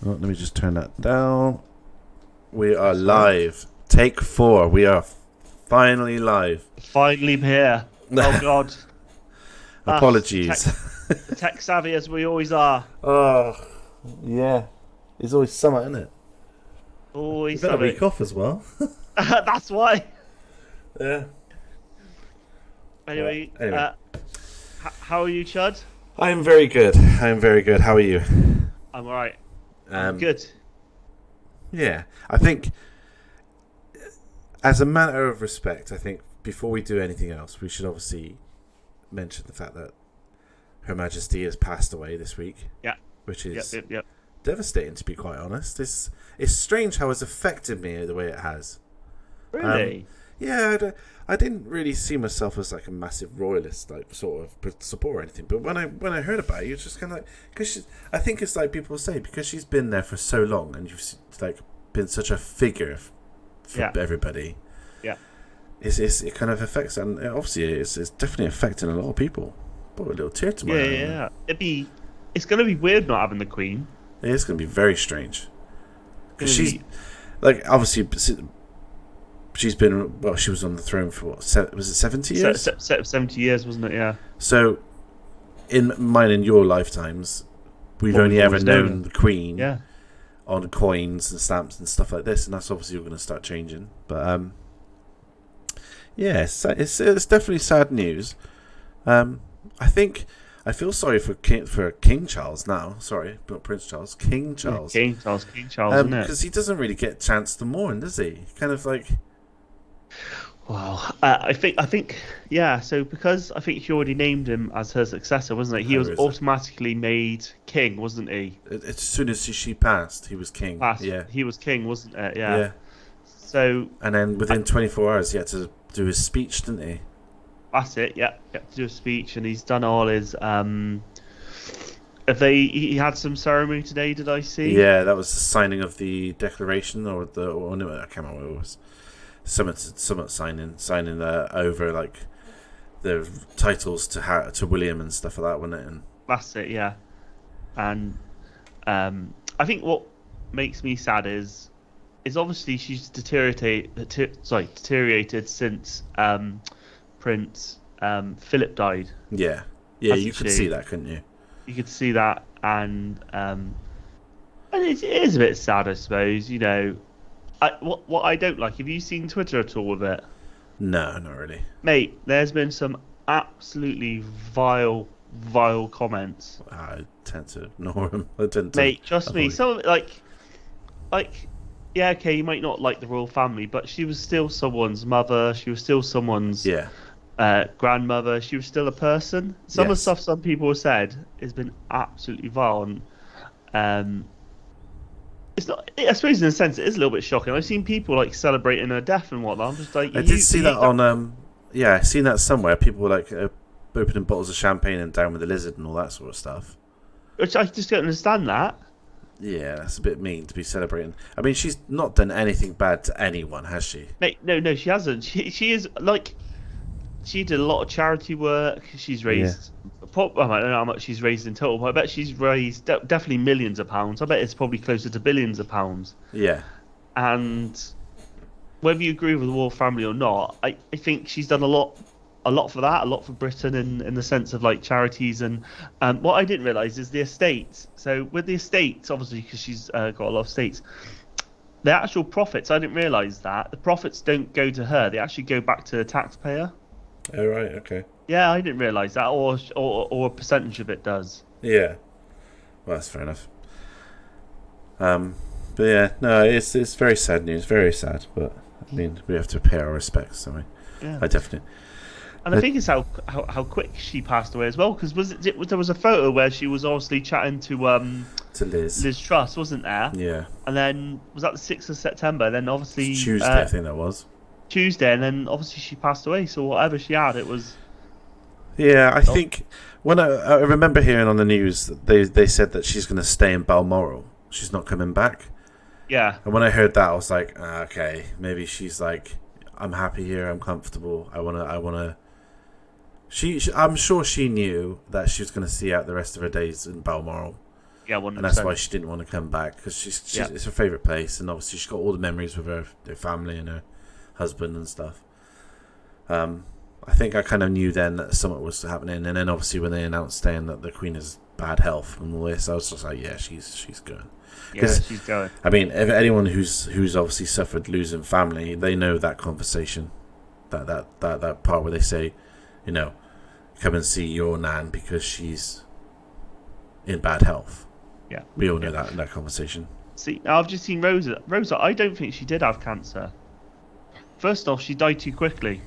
Oh, let me just turn that down. We are live. Take 4. We are finally live. Finally here. Oh God. Us, Apologies. tech savvy as we always are. Oh, yeah. It's always summer, isn't it? We've Always had a something. week off as well. That's why. Yeah. Anyway, Anyway, how are you, Chud? I am very good. I am very good. How are you? I'm alright. I'm Um, good. yeah. I think, as a matter of respect, I think before we do anything else, we should obviously mention the fact that Her Majesty has passed away this week. Yeah. Which is Yep. devastating, to be quite honest. It's strange how it's affected me the way it has. Really? Yeah, I didn't really see myself as like a massive royalist, like sort of support or anything. But when I heard about it, it's just kind of like because I think it's like people say because she's been there for so long and you've like been such a figure for everybody. Yeah. It kind of affects, and obviously it's definitely affecting a lot of people. Brought a little tear to my eye. Yeah. It's gonna be weird not having the Queen. It is going to be very strange because Gonna she's be- like obviously. She's been she was on the throne for what? Was it 70 years? 70 years, wasn't it? Yeah. So, in mine and your lifetimes, we've Well, only we've ever always known known the Queen Yeah. on coins and stamps and stuff like this, and that's obviously going to start changing. But yeah, it's definitely sad news. I think I feel sorry for King Charles now. Sorry, not Prince Charles. King Charles. King Charles, isn't it? Because he doesn't really get a chance to mourn, does he? Kind of like. Well, I think, yeah. So because I think she already named him as her successor, wasn't it? He was automatically made king, wasn't he? As soon as she passed, he was king. Yeah, he was king, wasn't it? Yeah. yeah. So And then within 24 hours, he had to do his speech, didn't he? that's it. Yeah, got to do a speech, and he's done all his. He had some ceremony today. Did I see? Yeah, that was the signing of the declaration, or no, I can't remember what it was. Summit signing over like the titles to William and stuff like that, wasn't it? And That's it. Yeah, and I think what makes me sad is obviously she's deteriorated since Prince Philip died. yeah, Hasn't you could she? see that, couldn't you? You could see that, and it is a bit sad, I suppose. You know, what I don't like. Have you seen Twitter at all with it, No, not really. mate? There's been some absolutely vile comments, I tend to ignore him. I tend to. mate. Trust me, avoid. some like yeah, okay, you might not like the royal family, but she was still someone's mother. She was still someone's Yeah, grandmother. She was still a person. Some of the Yes. stuff some people have said has been absolutely vile. And, it's not. I suppose in a sense it is a little bit shocking. I've seen people like celebrating her death and whatnot. I'm just like, I did see that on. Yeah, I seen that somewhere. People were like opening bottles of champagne and down with the lizard and all that sort of stuff. which I just don't understand that. Yeah, that's a bit mean to be celebrating. I mean, she's not done anything bad to anyone, has she? Mate, no, she hasn't. She is like, she did a lot of charity work. She's raised. I don't know how much she's raised in total, but I bet she's raised definitely millions of pounds. I bet it's probably closer to billions of pounds. Yeah, And whether you agree with the royal family or not, I think she's done a lot for that, a lot for Britain in the sense of like charities. And what I didn't realise is the estates. So with the estates, obviously because she's got a lot of estates, the actual profits, I didn't realise that the profits don't go to her; they actually go back to the taxpayer. oh, right, okay. Yeah, I didn't realise that, or a percentage of it does. Yeah, well, that's fair enough. But yeah, no, it's very sad news, very sad. But I mean, we have to pay our respects, don't we? Yeah. I definitely. And I think it's how quick she passed away as well, because there was a photo where she was obviously chatting to To Liz. Liz Truss, wasn't there? Yeah. And then was that the 6th of September? Then obviously Tuesday, I think that was. Tuesday, and then obviously she passed away. So whatever she had, it was. Yeah, I think when I remember hearing on the news that they said that she's going to stay in Balmoral. She's not coming back. Yeah. And when I heard that, I was like, okay, maybe she's like, I'm happy here, I'm comfortable. I wanna. I'm sure she knew that she was going to see out the rest of her days in Balmoral. Yeah, and that's 100%. why she didn't want to come back, because she's Yeah. it's her favourite place, and obviously she's got all the memories with her family and her husband and stuff. I think I kind of knew then that something was happening, and then obviously when they announced saying that the Queen has bad health and all this, I was just like, yeah, she's going. Yeah, she's going. I mean, if anyone who's obviously suffered losing family, they know that conversation, that part where they say, you know, come and see your nan because she's in bad health. Yeah, we all know that conversation. See, now I've just seen Rosa. Rosa, I don't think she did have cancer. First off, she died too quickly.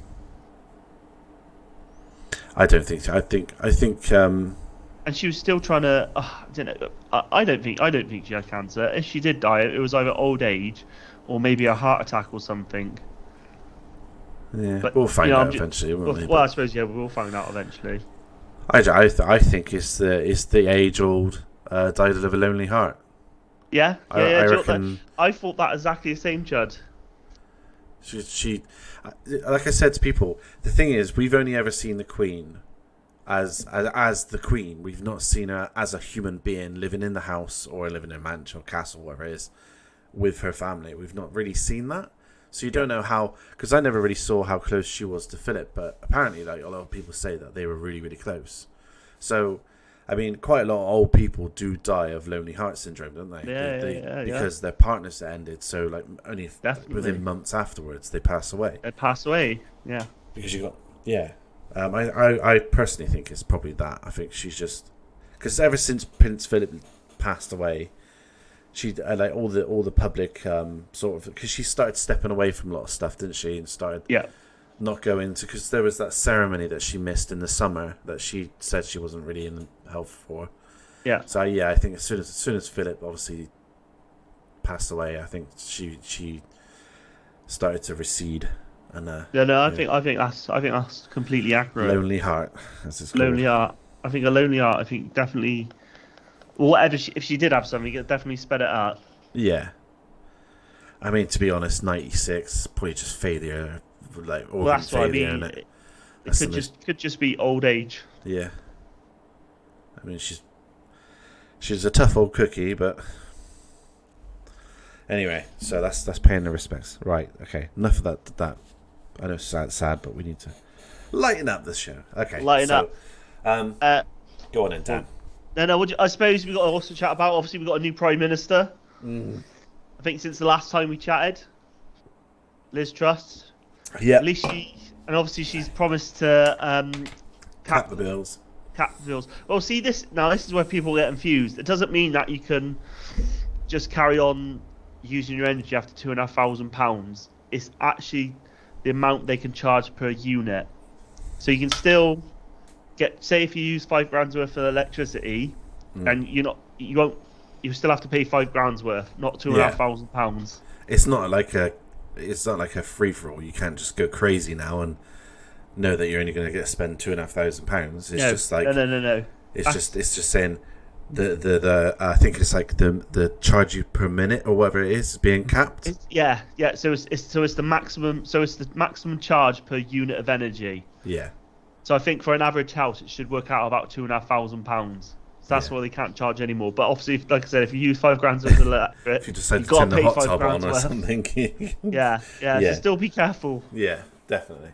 I don't think so. I think. And she was still trying to. I don't think she had cancer. If she did die, it was either old age, or maybe a heart attack or something. Yeah, but, we'll find out eventually, won't we? Well, I suppose we'll find out eventually. I think it's the age old died of a lonely heart. Yeah. I reckon. I thought that exactly the same, Judd. She, like I said to people, the thing is, we've only ever seen the Queen as the Queen. We've not seen her as a human being living in the house or living in a mansion or castle, whatever it is, with her family. We've not really seen that, so you don't know how. Because I never really saw how close she was to Philip, but apparently, like a lot of people say that they were really, really close. So, I mean, quite a lot of old people do die of lonely heart syndrome, don't they? Yeah, because their partners ended. So, like, only within months afterwards, they pass away. They pass away, yeah. Because I personally think it's probably that. I think she's just because ever since Prince Philip passed away, she like all the public sort of because she started stepping away from a lot of stuff, didn't she? And started not going to because there was that ceremony that she missed in the summer that she said she wasn't really in health for. Yeah. So I think as soon as Philip obviously passed away, I think she started to recede. And I think that's completely accurate. Lonely heart, as it's called. Lonely heart. I think a lonely heart. I think definitely. Well, whatever. If she did have something, it definitely sped it up. Yeah. I mean, to be honest, 96 probably just failure, like organ that's failure. What I mean. It could just be old age. Yeah. I mean, she's a tough old cookie, but anyway. So that's paying the respects, right? Okay, enough of that. I know it's sad, but we need to lighten up this show. Okay, lighten up. Go on then, Dan. No. I suppose we got to also chat about. Obviously, we got a new Prime Minister. I think since the last time we chatted, Liz Truss. Yeah. At least she's promised to cap the bills. Cap the bills. Well, see this now. This is where people get confused. It doesn't mean that you can just carry on using your energy after £2,500. It's actually the amount they can charge per unit. So you can still say if you use £5,000 worth of electricity, and you still have to pay £5,000 worth, not £2,500. It's not like a free for all. You can't just go crazy now and know that you're only going to spend £2,500. It's just like no. It's just saying the I think it's like the charge you per minute or whatever it is being capped. So it's the maximum. So it's the maximum charge per unit of energy. Yeah. So I think for an average house, it should work out about £2,500. So that's why they can't charge anymore. But obviously, like I said, if you use £5,000 worth of electric, if you decide to turn the hot tub on or something, So still be careful. Yeah, definitely.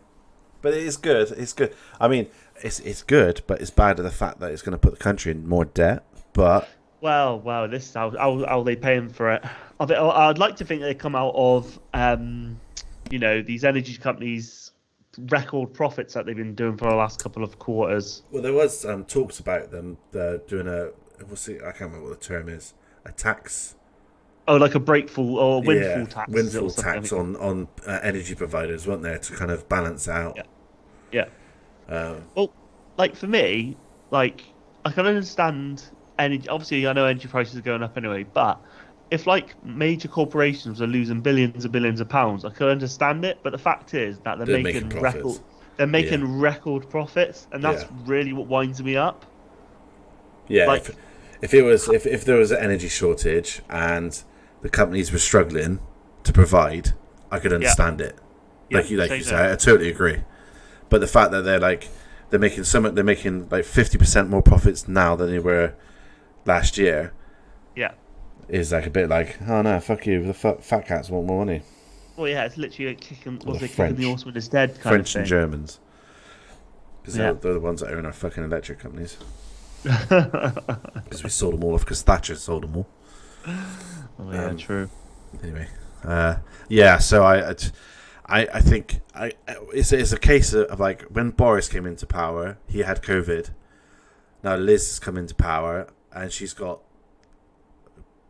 But it is good. It's good. I mean, it's good, but it's bad to the fact that it's going to put the country in more debt. But this is how they paying for it. I'd like to think they come out of these energy companies' record profits that they've been doing for the last couple of quarters. Well, there was talks about them doing I can't remember what the term is, a tax. Oh, like a breakful or windfall tax. Windfall tax on energy providers, weren't there, to kind of balance out. Yeah. Well, like for me, like I can understand energy. Obviously, I know energy prices are going up anyway, but if like major corporations are losing billions and billions of pounds, I could understand it. But the fact is that they're making record. They're making record profits, and that's really what winds me up. Yeah, like, if there was an energy shortage and the companies were struggling to provide, I could understand it. Like you say, I totally agree. But the fact that they're making like 50% more profits now than they were last year, Yeah. is like a bit like, oh no, fuck you, the fat cats want more money. Well, yeah, it's literally like kicking. Or Was the it kicking the French, horseman is dead kind of French and thing? Germans, because Yeah. they're the ones that own our fucking electric companies. Oh Because we sold them all off. Because Thatcher sold them all. yeah, true. Anyway, yeah. So I think it's a case of like when Boris came into power, he had COVID. Now Liz has come into power, and she's got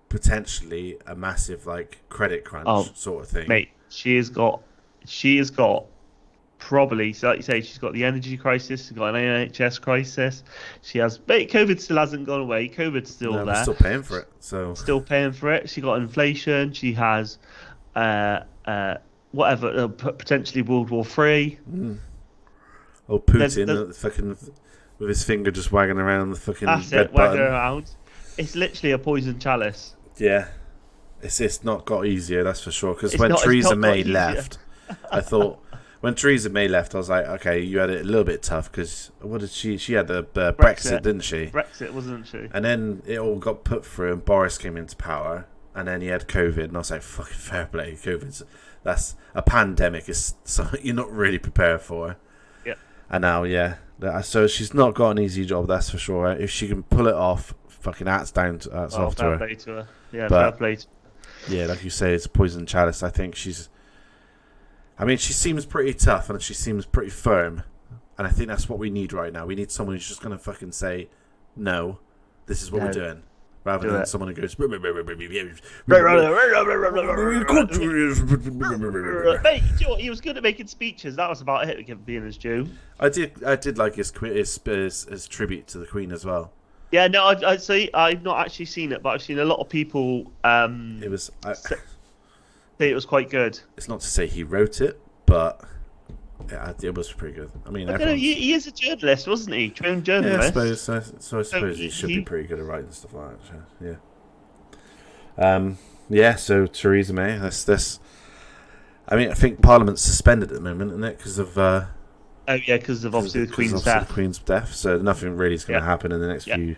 potentially a massive like credit crunch sort of thing. Mate, she has got probably, so like you say, she's got the energy crisis, she's got an NHS crisis. She has, mate, COVID still hasn't gone away. COVID's still No, we're there. still paying for it. So Still paying for it. She got inflation. She has, uh, whatever, potentially World War Three. oh, Putin, fucking with his finger just wagging around the fucking That's red it, wagging button. around. It's literally a poison chalice. Yeah, it's not got easier, that's for sure. Because It's when not- it's Theresa not got May easier. left, I thought when Theresa May left, I was like, okay, you had it a little bit tough because what did she? She had the Brexit, didn't she? Brexit, wasn't she? And then it all got put through, and Boris came into power, and then he had COVID, and I was like, fucking fair play, that's a pandemic is something you're not really prepared for. Yeah. And now, yeah, so she's not got an easy job, that's for sure. If she can pull it off, fucking hats off to Fair her. play to her. Yeah, But- fair play to her. Yeah, like you say, it's a poison chalice. I think she seems pretty tough and she seems pretty firm. And I think that's what we need right now. We need someone who's just going to fucking say, no, this is what we're doing. Rather than someone who goes, Mate, do you know what? He was good at making speeches. That was about it, being his due. I did like his tribute to the Queen as well. Yeah, no, I'd say I've not actually seen it, but I've seen a lot of people It was. say it was quite good. It's not to say he wrote it, but yeah, it was pretty good. I mean, I don't know, he is a journalist, wasn't he? Trained yeah, journalist. I suppose he should be pretty good at writing stuff like that. Yeah. Yeah. So Theresa May, this. I mean, I think Parliament's suspended at the moment, isn't it? Because of. Oh yeah, because of obviously the Queen's death. The Queen's death. So nothing really is going to happen in the next few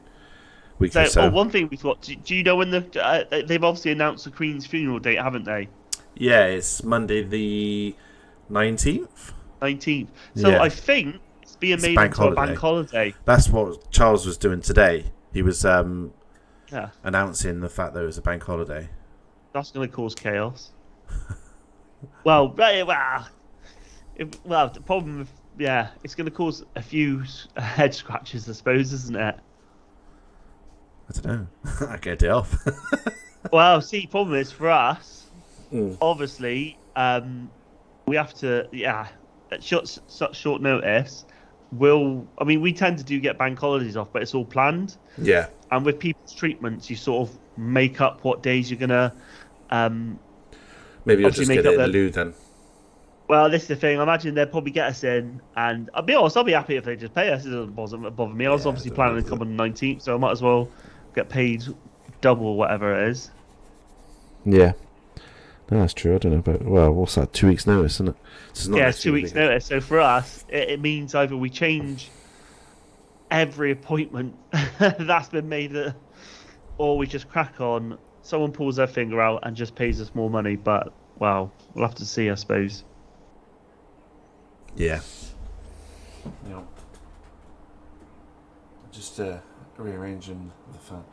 weeks So, or so. one thing we thought. Do you know when they've obviously announced the Queen's funeral date, haven't they? Yeah, it's Monday the 19th. 19th. So Yeah. I think it's being made bank into a bank holiday. That's what Charles was doing today. He was Yeah, announcing the fact that it was a bank holiday. that's going to cause chaos. Well, the problem with it's going to cause a few head scratches, I suppose, isn't it? I don't know. I get it off. Well, see, problem is for us, Mm. obviously, we have to, at such short notice. We tend to get bank holidays off, but it's all planned. Yeah. And with people's treatments, you sort of make up what days you're gonna. Maybe you'll Obviously just make get it up in lieu then. Well, this is the thing. I imagine they'll probably get us in, and I'll be honest, I'll be happy if they just pay us. It doesn't bother me. I was obviously planning to come on the 19th, so I might as well get paid double whatever it is. Yeah. No, that's true. I don't know about. Well, what's that? 2 weeks' notice, isn't it? It's 2 weeks' notice. So for us, it means either we change every appointment that's been made, or we just crack on. Someone pulls their finger out and just pays us more money. But well, we'll have to see, I suppose. Yeah. Just rearranging the fan.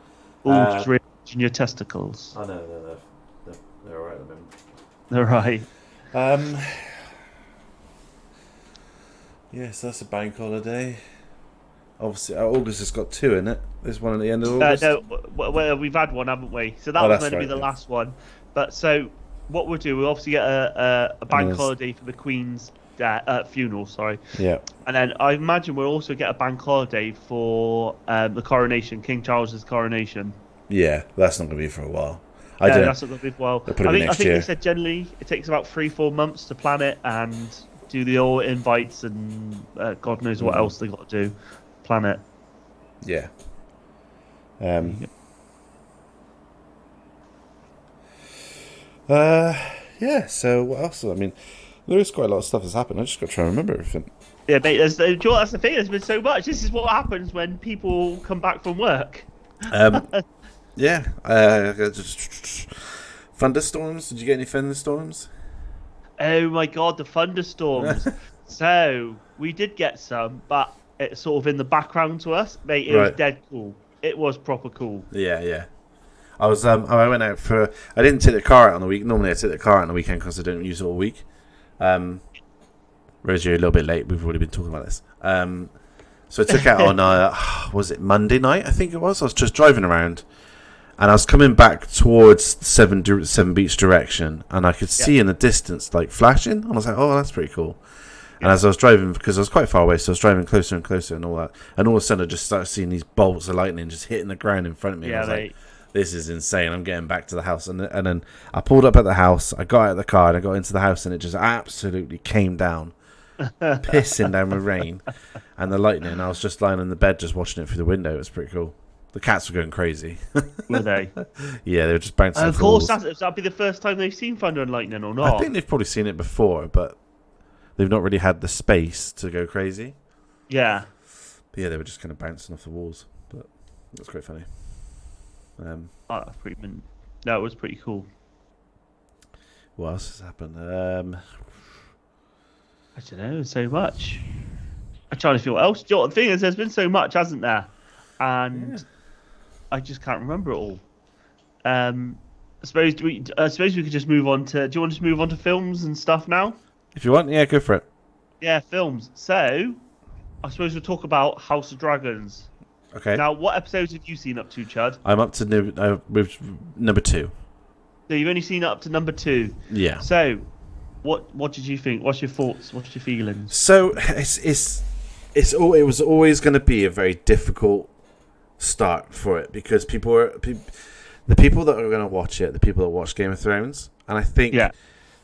Just rearranging your testicles. I know they're alright at the moment. They're right. Yes, that's a bank holiday. Obviously, August has got 2 in it. There's one at the end of August. No, well, we've had one, haven't we? So that Oh, was that's meant to be right, the yeah. last one. But so what we'll do, we'll obviously get a bank there's- holiday for the Queen's funeral, sorry. Yeah. And then I imagine we'll also get a bank holiday for the coronation, King Charles's coronation. Yeah, that's not going to be for a while. I don't. That's not going to be well. They'll put it I in think next they year. said generally it takes about 3-4 months to plan it and do the all invites and God knows what else they got to do. Plan it. Yeah. Yeah, so what else? I mean, there is quite a lot of stuff that's happened. I just got to try and remember everything. Yeah, mate. That's the thing. There's been so much. This is what happens when people come back from work. Yeah. Thunderstorms? Did you get any thunderstorms? Oh my god, the thunderstorms. So we did get some, but it's sort of in the background to us. Mate, it was Right. dead cool. It was proper cool. Yeah, yeah. I went out for. I didn't take the car out on the week. Normally, I take the car out on the weekend because I don't use it all week. Um, Whereas you're a little bit late. We've already been talking about this. So I took it out on. Was it Monday night? I think it was. I was just driving around, and I was coming back towards Seven Beach direction, and I could see in the distance like flashing, and I was like, "Oh, that's pretty cool." And as I was driving, because I was quite far away, so I was driving closer and closer and all that, and all of a sudden I just started seeing these bolts of lightning just hitting the ground in front of me. And I was like, "This is insane!" I'm getting back to the house, and then I pulled up at the house. I got out of the car and I got into the house, and it just absolutely came down, pissing down with rain and the lightning. And I was just lying in the bed, just watching it through the window. It was pretty cool. The cats were going crazy. Were they? Yeah, they were just bouncing. Of course, that'd be the first time they've seen thunder and lightning, or not? I think they've probably seen it before, but they've not really had the space to go crazy. Yeah. But yeah, they were just kind of bouncing off the walls. But it was quite funny. That was pretty cool. What else has happened? I don't know, so much. I'm trying to feel what else. Do you know what the thing is? There's been so much, hasn't there? And I just can't remember it all. I suppose we could just move on to. Do you want to just move on to films and stuff now? If you want, yeah, go for it. Yeah, films. So, I suppose we'll talk about House of Dragons. Okay. Now, what episodes have you seen up to, Chud? I'm up to with number 2. So you've only seen up to number 2. Yeah. So, what did you think? What's your thoughts? What's your feelings? So it was always going to be a very difficult start for it because the people that are going to watch it, the people that watch Game of Thrones, and I think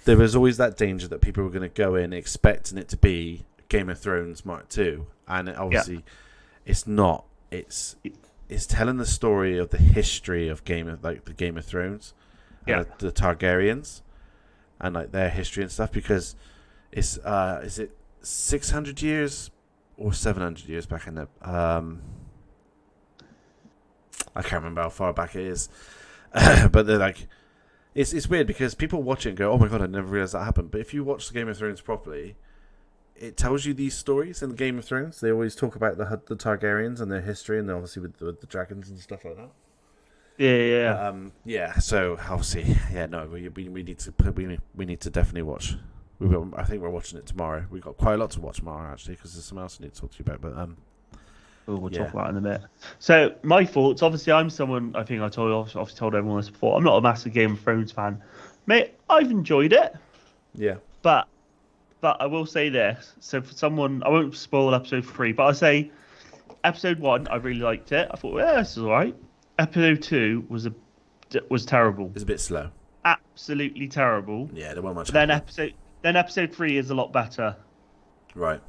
there was always that danger that people were going to go in expecting it to be Game of Thrones Mark II, and obviously it's not. It's telling the story of the history of the Game of Thrones, and the Targaryens, and like their history and stuff. Because it's is it 600 years or 700 years back in the I can't remember how far back it is, but they're like. It's weird because people watch it and go, "Oh my god, I never realized that happened." But if you watch the Game of Thrones properly, it tells you these stories in the Game of Thrones. They always talk about the Targaryens and their history, and obviously with the dragons and stuff like that. Yeah. So obviously, we need to definitely watch. I think we're watching it tomorrow. We've got quite a lot to watch tomorrow actually, because there's something else I need to talk to you about. But we'll talk about it in a bit. So my thoughts. Obviously, I'm someone. I think I've told everyone this before. I'm not a massive Game of Thrones fan, mate. I've enjoyed it. Yeah. But I will say this. So for someone, I won't spoil episode 3, but I'll say episode 1, I really liked it. I thought, this is all right. Episode 2 was terrible. It's a bit slow. Absolutely terrible. Yeah, there wasn't much. Then episode 3 is a lot better. Right.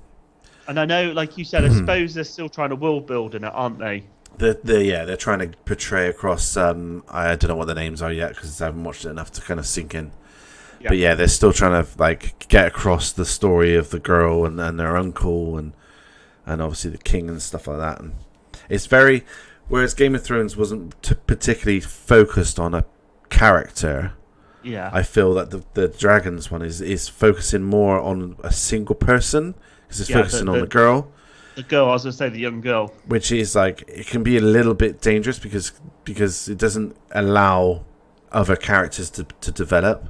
And I know, like you said, I suppose they're still trying to world build in it, aren't they? They're trying to portray across. I don't know what the names are yet because I haven't watched it enough to kind of sink in. Yeah. But yeah, they're still trying to like get across the story of the girl and their uncle and obviously the king and stuff like that. And it's very, whereas Game of Thrones wasn't particularly focused on a character. Yeah, I feel that the Dragons one is focusing more on a single person because it's focusing on the girl. The girl, I was going to say the young girl, which is like it can be a little bit dangerous because it doesn't allow other characters to develop.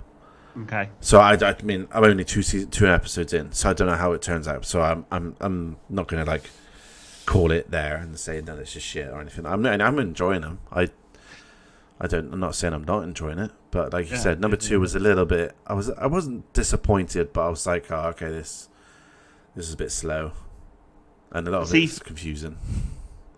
Okay. So I mean I'm only two episodes in, so I don't know how it turns out. So I'm not going to like call it there and say that it's just shit or anything. I'm enjoying them. I'm not saying I'm not enjoying it, but like you said, number 2 was a little bit. I wasn't disappointed, but I was like, oh, okay, this is a bit slow, and a lot of it's confusing.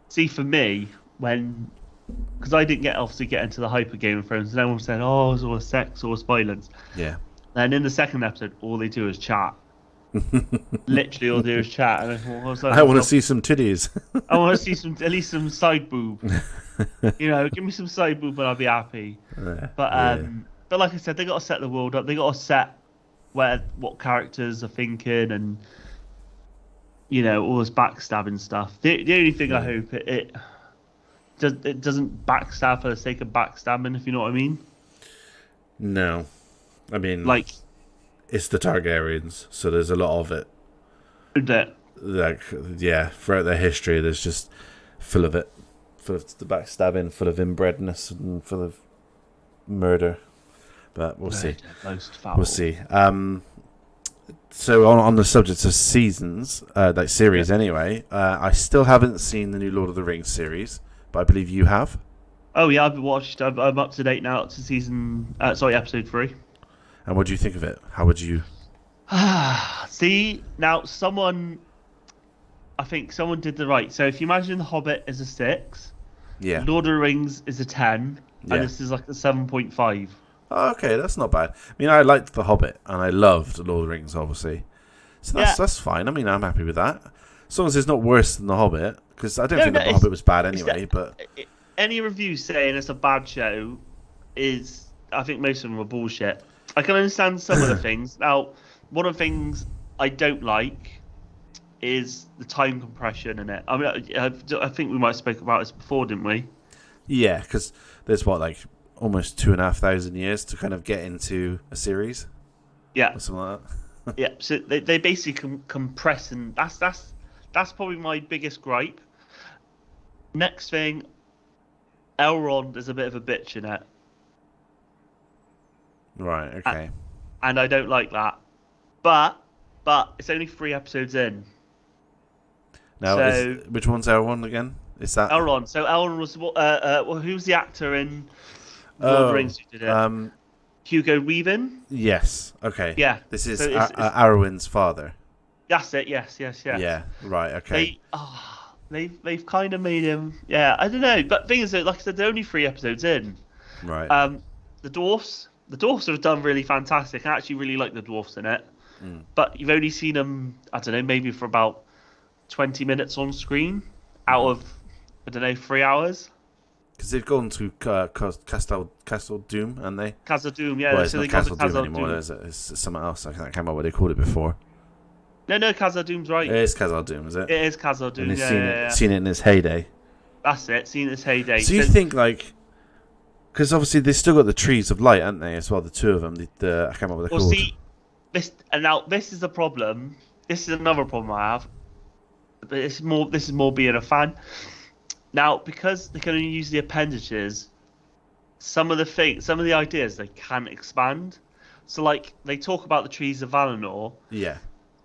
See, for me, because I didn't obviously get into the hype of Game of Thrones, and everyone said, "Oh, it's all sex, all violence." Yeah. And in the second episode, all they do is chat. Literally, all they do is chat, and I want to see some titties. I want to see at least some side boob. Give me some side boob, and I'll be happy. But like I said, they got to set the world up. They got to set what characters are thinking, and all this backstabbing stuff. The only thing I hope it doesn't backstab for the sake of backstabbing, if you know what I mean. No, I mean, Like it's the Targaryens, so there's a lot of it. that. Like, yeah, throughout their history, there's just full of it, full of the backstabbing, full of inbredness, and full of murder. But we'll see. Most foul. We'll see. So on the subject of seasons, like series anyway, I still haven't seen the new Lord of the Rings series, but I believe you have. Oh yeah, I've watched. I'm up to date now to episode 3. And what do you think of it? How would you? See, now I think someone did the right. So if you imagine The Hobbit is a 6, Yeah. Lord of the Rings is a 10, Yeah. and this is like a 7.5. Oh, okay, that's not bad. I mean, I liked The Hobbit, and I loved Lord of the Rings, obviously. So that's fine. I mean, I'm happy with that. As long as it's not worse than The Hobbit, because I don't think The Hobbit was bad anyway. But any reviews saying it's a bad show I think most of them are bullshit. I can understand some of the things. Now, one of the things I don't like is the time compression in it. I mean, I think we might have spoken about this before, didn't we? yeah, because there's almost 2,500 years to kind of get into a series. Yeah, Or something like that. yeah. So they basically compress, and that's probably my biggest gripe. Next thing, Elrond is a bit of a bitch in it. Right. Okay. And I don't like that. But it's only 3 episodes in. Now, So which one's Elrond again? Is that Elrond? So Elrond was who's the actor in Lord of the Rings who did it? Hugo Weaving. Yes. Okay. Yeah. This is So Arwen's father. That's it. Yes. Yeah. Right. Okay. They've kind of made him. Yeah. I don't know. But thing is, that, like I said, they're only 3 episodes in. Right. The dwarfs have done really fantastic. I actually really like the dwarfs in it. But you've only seen them, I don't know, maybe for about 20 minutes on screen out of, I don't know, 3 hours. Because they've gone to Castle Doom, haven't they? Castle Doom, yeah. Well, it's so not they got Castle Doom anymore. It's something else. I can't remember what they called it before. No, Castle Doom's right. It is Castle Doom, is it? It is Castle Doom, and yeah. Seen it in its heyday. That's it, seen its heyday. So you think, like... Because obviously they've still got the Trees of Light, haven't they, as well, the two of them. I can't remember what they're called. See, this is a problem. This is another problem I have. But this is more being a fan. Now, because they can only use the appendages, some of the ideas they can expand. So, like, they talk about the Trees of Valinor. Yeah.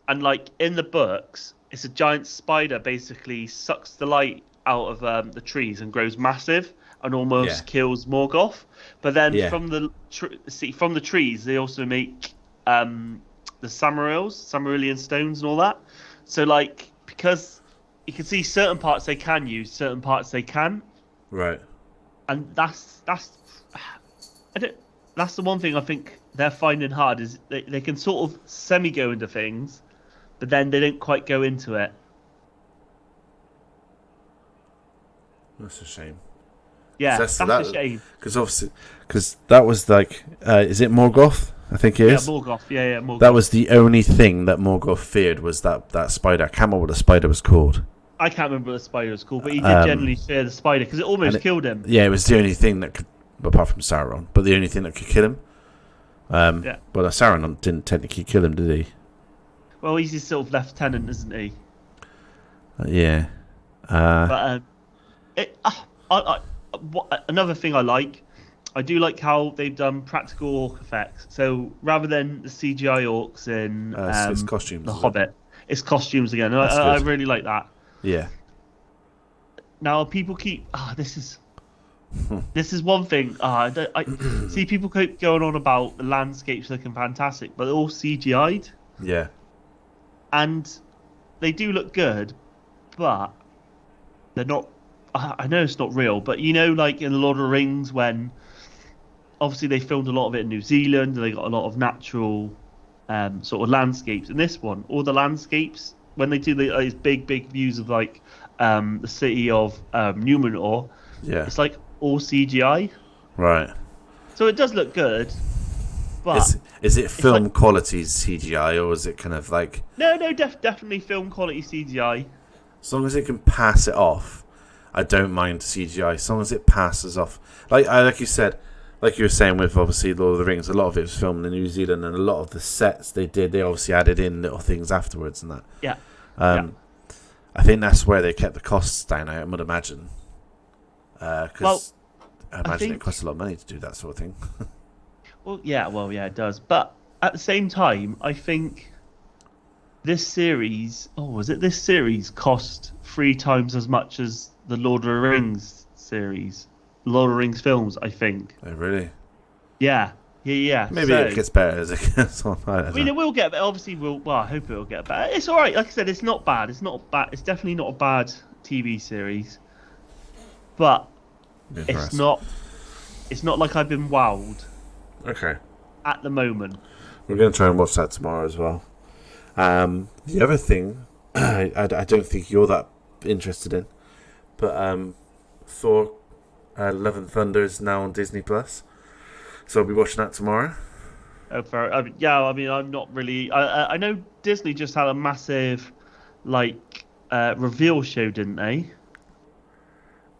And, like, in the books, it's a giant spider basically sucks the light out of the trees and grows massive and almost kills Morgoth. But then from the trees, they also make the Samarillion stones and all that. So, like, because you can see certain parts they can use, certain parts they can't. Right. And that's the one thing I think they're finding hard is they can sort of semi go into things, but then they don't quite go into it. That's a shame. Yeah, that's a shame. Because that was like, is it Morgoth? I think it is. Yeah, Morgoth. Yeah, Morgoth. That was the only thing that Morgoth feared was that spider. I can't remember what the spider was called. I can't remember what the spider was called, but he did generally fear the spider because it almost killed him. Yeah, it was the only thing that could, apart from Sauron, but the only thing that could kill him. But Sauron didn't technically kill him, did he? Well, he's his sort of lieutenant, isn't he? Yeah. Another thing I do like how they've done practical orc effects. So rather than the CGI orcs in it's costumes, The Hobbit, it's costumes again. I really like that. Yeah. Now people keep this is one thing. I see people keep going on about the landscapes looking fantastic, but they're all CGI'd. Yeah. And they do look good, but they're not. I know it's not real, but you know, like in The Lord of the Rings, when obviously they filmed a lot of it in New Zealand, and they got a lot of natural sort of landscapes. In this one, all the landscapes, when they do these big views of like the city of Numenor, it's like all CGI. Right. So it does look good, but is it film quality CGI, or is it kind of like... No, definitely film quality CGI. As long as it can pass it off. I don't mind CGI as long as it passes off. Like you said, like you were saying with obviously Lord of the Rings, a lot of it was filmed in New Zealand, and a lot of the sets they obviously added in little things afterwards and that. Yeah. I think that's where they kept the costs down. I would imagine, because I imagine it costs a lot of money to do that sort of thing. Well, yeah, it does. But at the same time, I think this series, this series cost 3 times as much as the Lord of the Rings series, Lord of the Rings films, I think. Oh, really? Yeah. Maybe it gets better as it gets on. I mean, it will get better. Obviously, I hope it will get better. It's all right. Like I said, it's not bad. It's definitely not a bad TV series. But it's not like I've been wowed. Okay. At the moment. We're going to try and watch that tomorrow as well. The other thing, I don't think you're that interested in, but Thor: Love and Thunder is now on Disney Plus, so I'll be watching that tomorrow. Oh, fair. I mean, I'm not really. I know Disney just had a massive, reveal show, didn't they?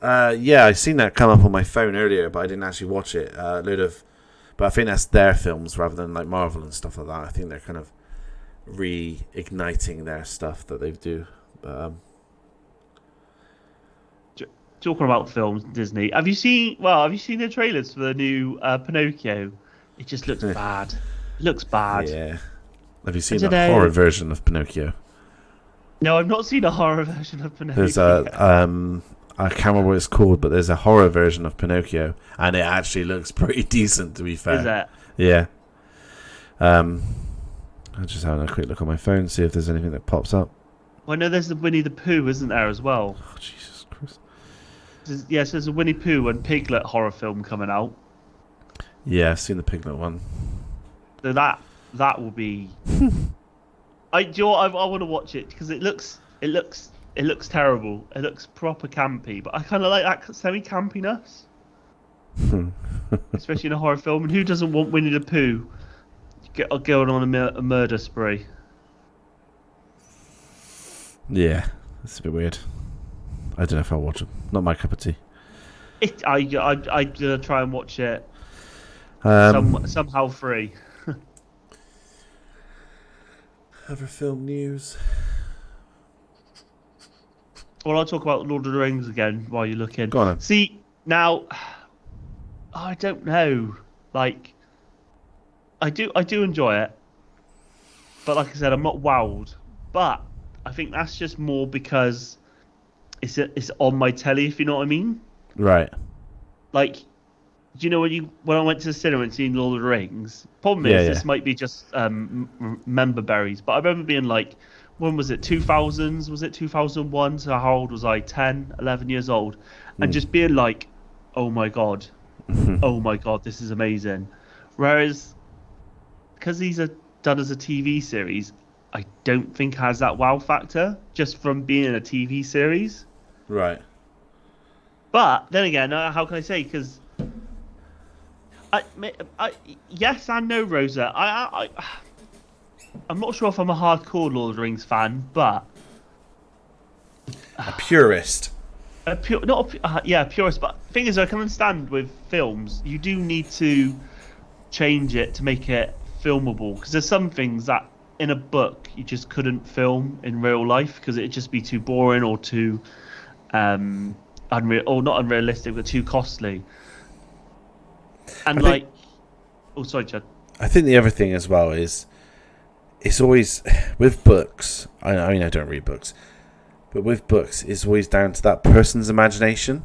Yeah, I seen that come up on my phone earlier, but I didn't actually watch it. But I think that's their films rather than like Marvel and stuff like that. I think they're kind of reigniting their stuff that they do. Talking about films, Disney. Have you seen the trailers for the new Pinocchio? It just looks bad. It looks bad. Yeah. Have you seen the horror version of Pinocchio? No, I've not seen a horror version of Pinocchio. There's I can't remember what it's called, but there's a horror version of Pinocchio, and it actually looks pretty decent, to be fair. Is it? Yeah. I'm just having a quick look on my phone, see if there's anything that pops up. Well, I know there's the Winnie the Pooh, isn't there, as well? Oh, Jesus Christ. So there's a Winnie Pooh and Piglet horror film coming out. Yeah, I've seen the Piglet one. So that will be... I want to watch it, because it looks terrible. It looks proper campy, but I kind of like that semi-campiness. Especially in a horror film. And who doesn't want Winnie the Pooh going on a murder spree? Yeah, it's a bit weird. I don't know if I'll watch it. Not my cup of tea. I'm gonna try and watch it somehow free. Other film news. Well, I'll talk about Lord of the Rings again while you're looking. Go on. See, now, I don't know. Like, I do enjoy it, but like I said, I'm not wowed. But I think that's just more because it's on my telly, if you know what I mean. Right. Like, do you know when I went to the cinema and seen Lord of the Rings? Problem is, this might be just member berries, but I remember being like, when was it? 2000s? Was it 2001? So how old was I? 10, 11 years old, and just being like, oh my god, this is amazing. Whereas, because these are done as a TV series, I don't think has that wow factor just from being a TV series. Right. But then again, how can I say? Because I yes and no, Rosa. I'm not sure if I'm a hardcore Lord of the Rings fan, but a purist. A purist. But the thing is, I can understand with films, you do need to change it to make it filmable, because there's some things that in a book you just couldn't film in real life because it'd just be too boring or too not unrealistic, but too costly. And sorry, Chad. I think the other thing as well is it's always with books. I mean, I don't read books, but with books, it's always down to that person's imagination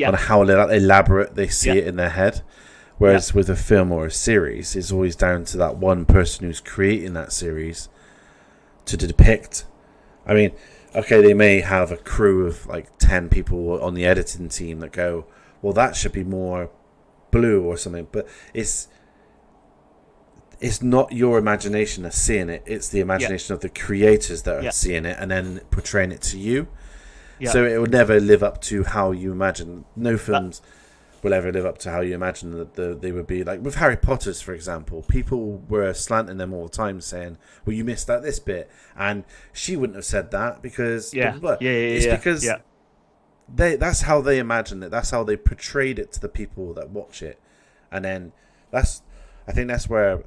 on how elaborate they see it in their head. Whereas with a film or a series, it's always down to that one person who's creating that series to depict. I mean, okay, they may have a crew of like 10 people on the editing team that go, well, that should be more blue or something, but it's not your imagination that's seeing it, it's the imagination of the creators that are seeing it and then portraying it to you. So it will never live up to how you imagine. No films will ever live up to how you imagine that they would be. Like with Harry Potter's, for example, people were slanting them all the time saying, well, you missed out this bit, and she wouldn't have said that because it's because that's how they imagined it. That's how they portrayed it to the people that watch it, and then I think that's where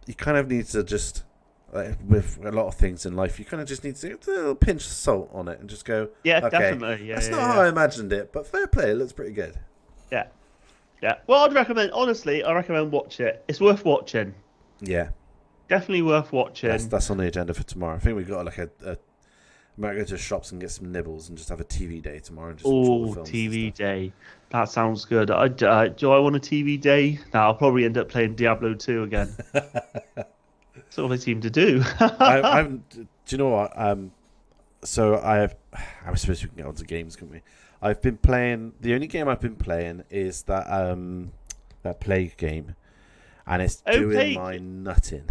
you kind of need to just, like, with a lot of things in life, you kind of just need to put a little pinch of salt on it and just go, Yeah, okay, definitely. Yeah, that's yeah, not how I imagined it, but fair play, it looks pretty good. yeah, yeah. Well, I'd recommend. Honestly, I recommend watch it. It's worth watching. Yeah, Definitely worth watching. that's on the agenda for tomorrow. I think we got like a might go to the shops and get some nibbles and just have a TV day tomorrow and just watch all the Oh, films. TV day. That sounds good. Do I want a TV day? No, I'll probably end up playing Diablo 2 again. That's all they seem to do. I'm. Do you know what? So I was supposed to get onto games, couldn't we? I've been playing. The only game I've been playing is that Plague game, and it's doing Plague. my nutting.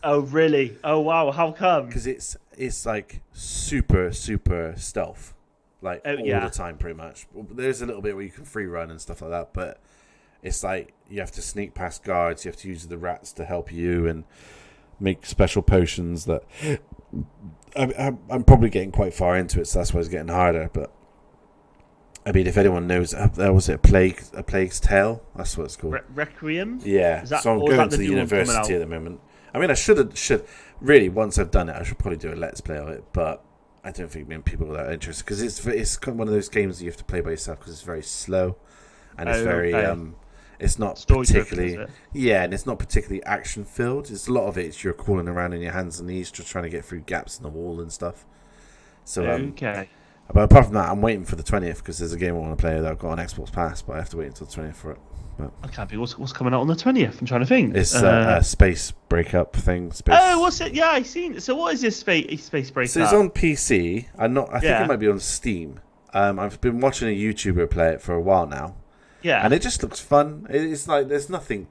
Oh, really? Oh, wow. How come? Because it's like super stealth, like all the time, pretty much. There's a little bit where you can free run and stuff like that, but it's like you have to sneak past guards. You have to use the rats to help you and make special potions. That I'm probably getting quite far into it, so that's why it's getting harder. But I mean, if anyone knows, was it a Plague's Tale? That's what it's called. Requiem? Yeah. That, so I'm going to the university at the moment. I mean, I should really, once I've done it, I should probably do a let's play of it. But I don't think many people are that interested because it's kind of one of those games that you have to play by yourself because it's very slow and it's very it's not story particularly driven, and it's not particularly action filled. It's a lot of it. You're crawling around in your hands and knees, just trying to get through gaps in the wall and stuff. So but apart from that, I'm waiting for the 20th because there's a game I want to play that I've got on Xbox Pass, but I have to wait until the 20th for it. But I can't be. What's coming out on the 20th? I'm trying to think. It's a space breakup thing. Oh, what's it? Yeah, I seen. So what is this space breakup? So it's on PC. I think it might be on Steam. I've been watching a YouTuber play it for a while now. Yeah. And it just looks fun. It's like there's nothing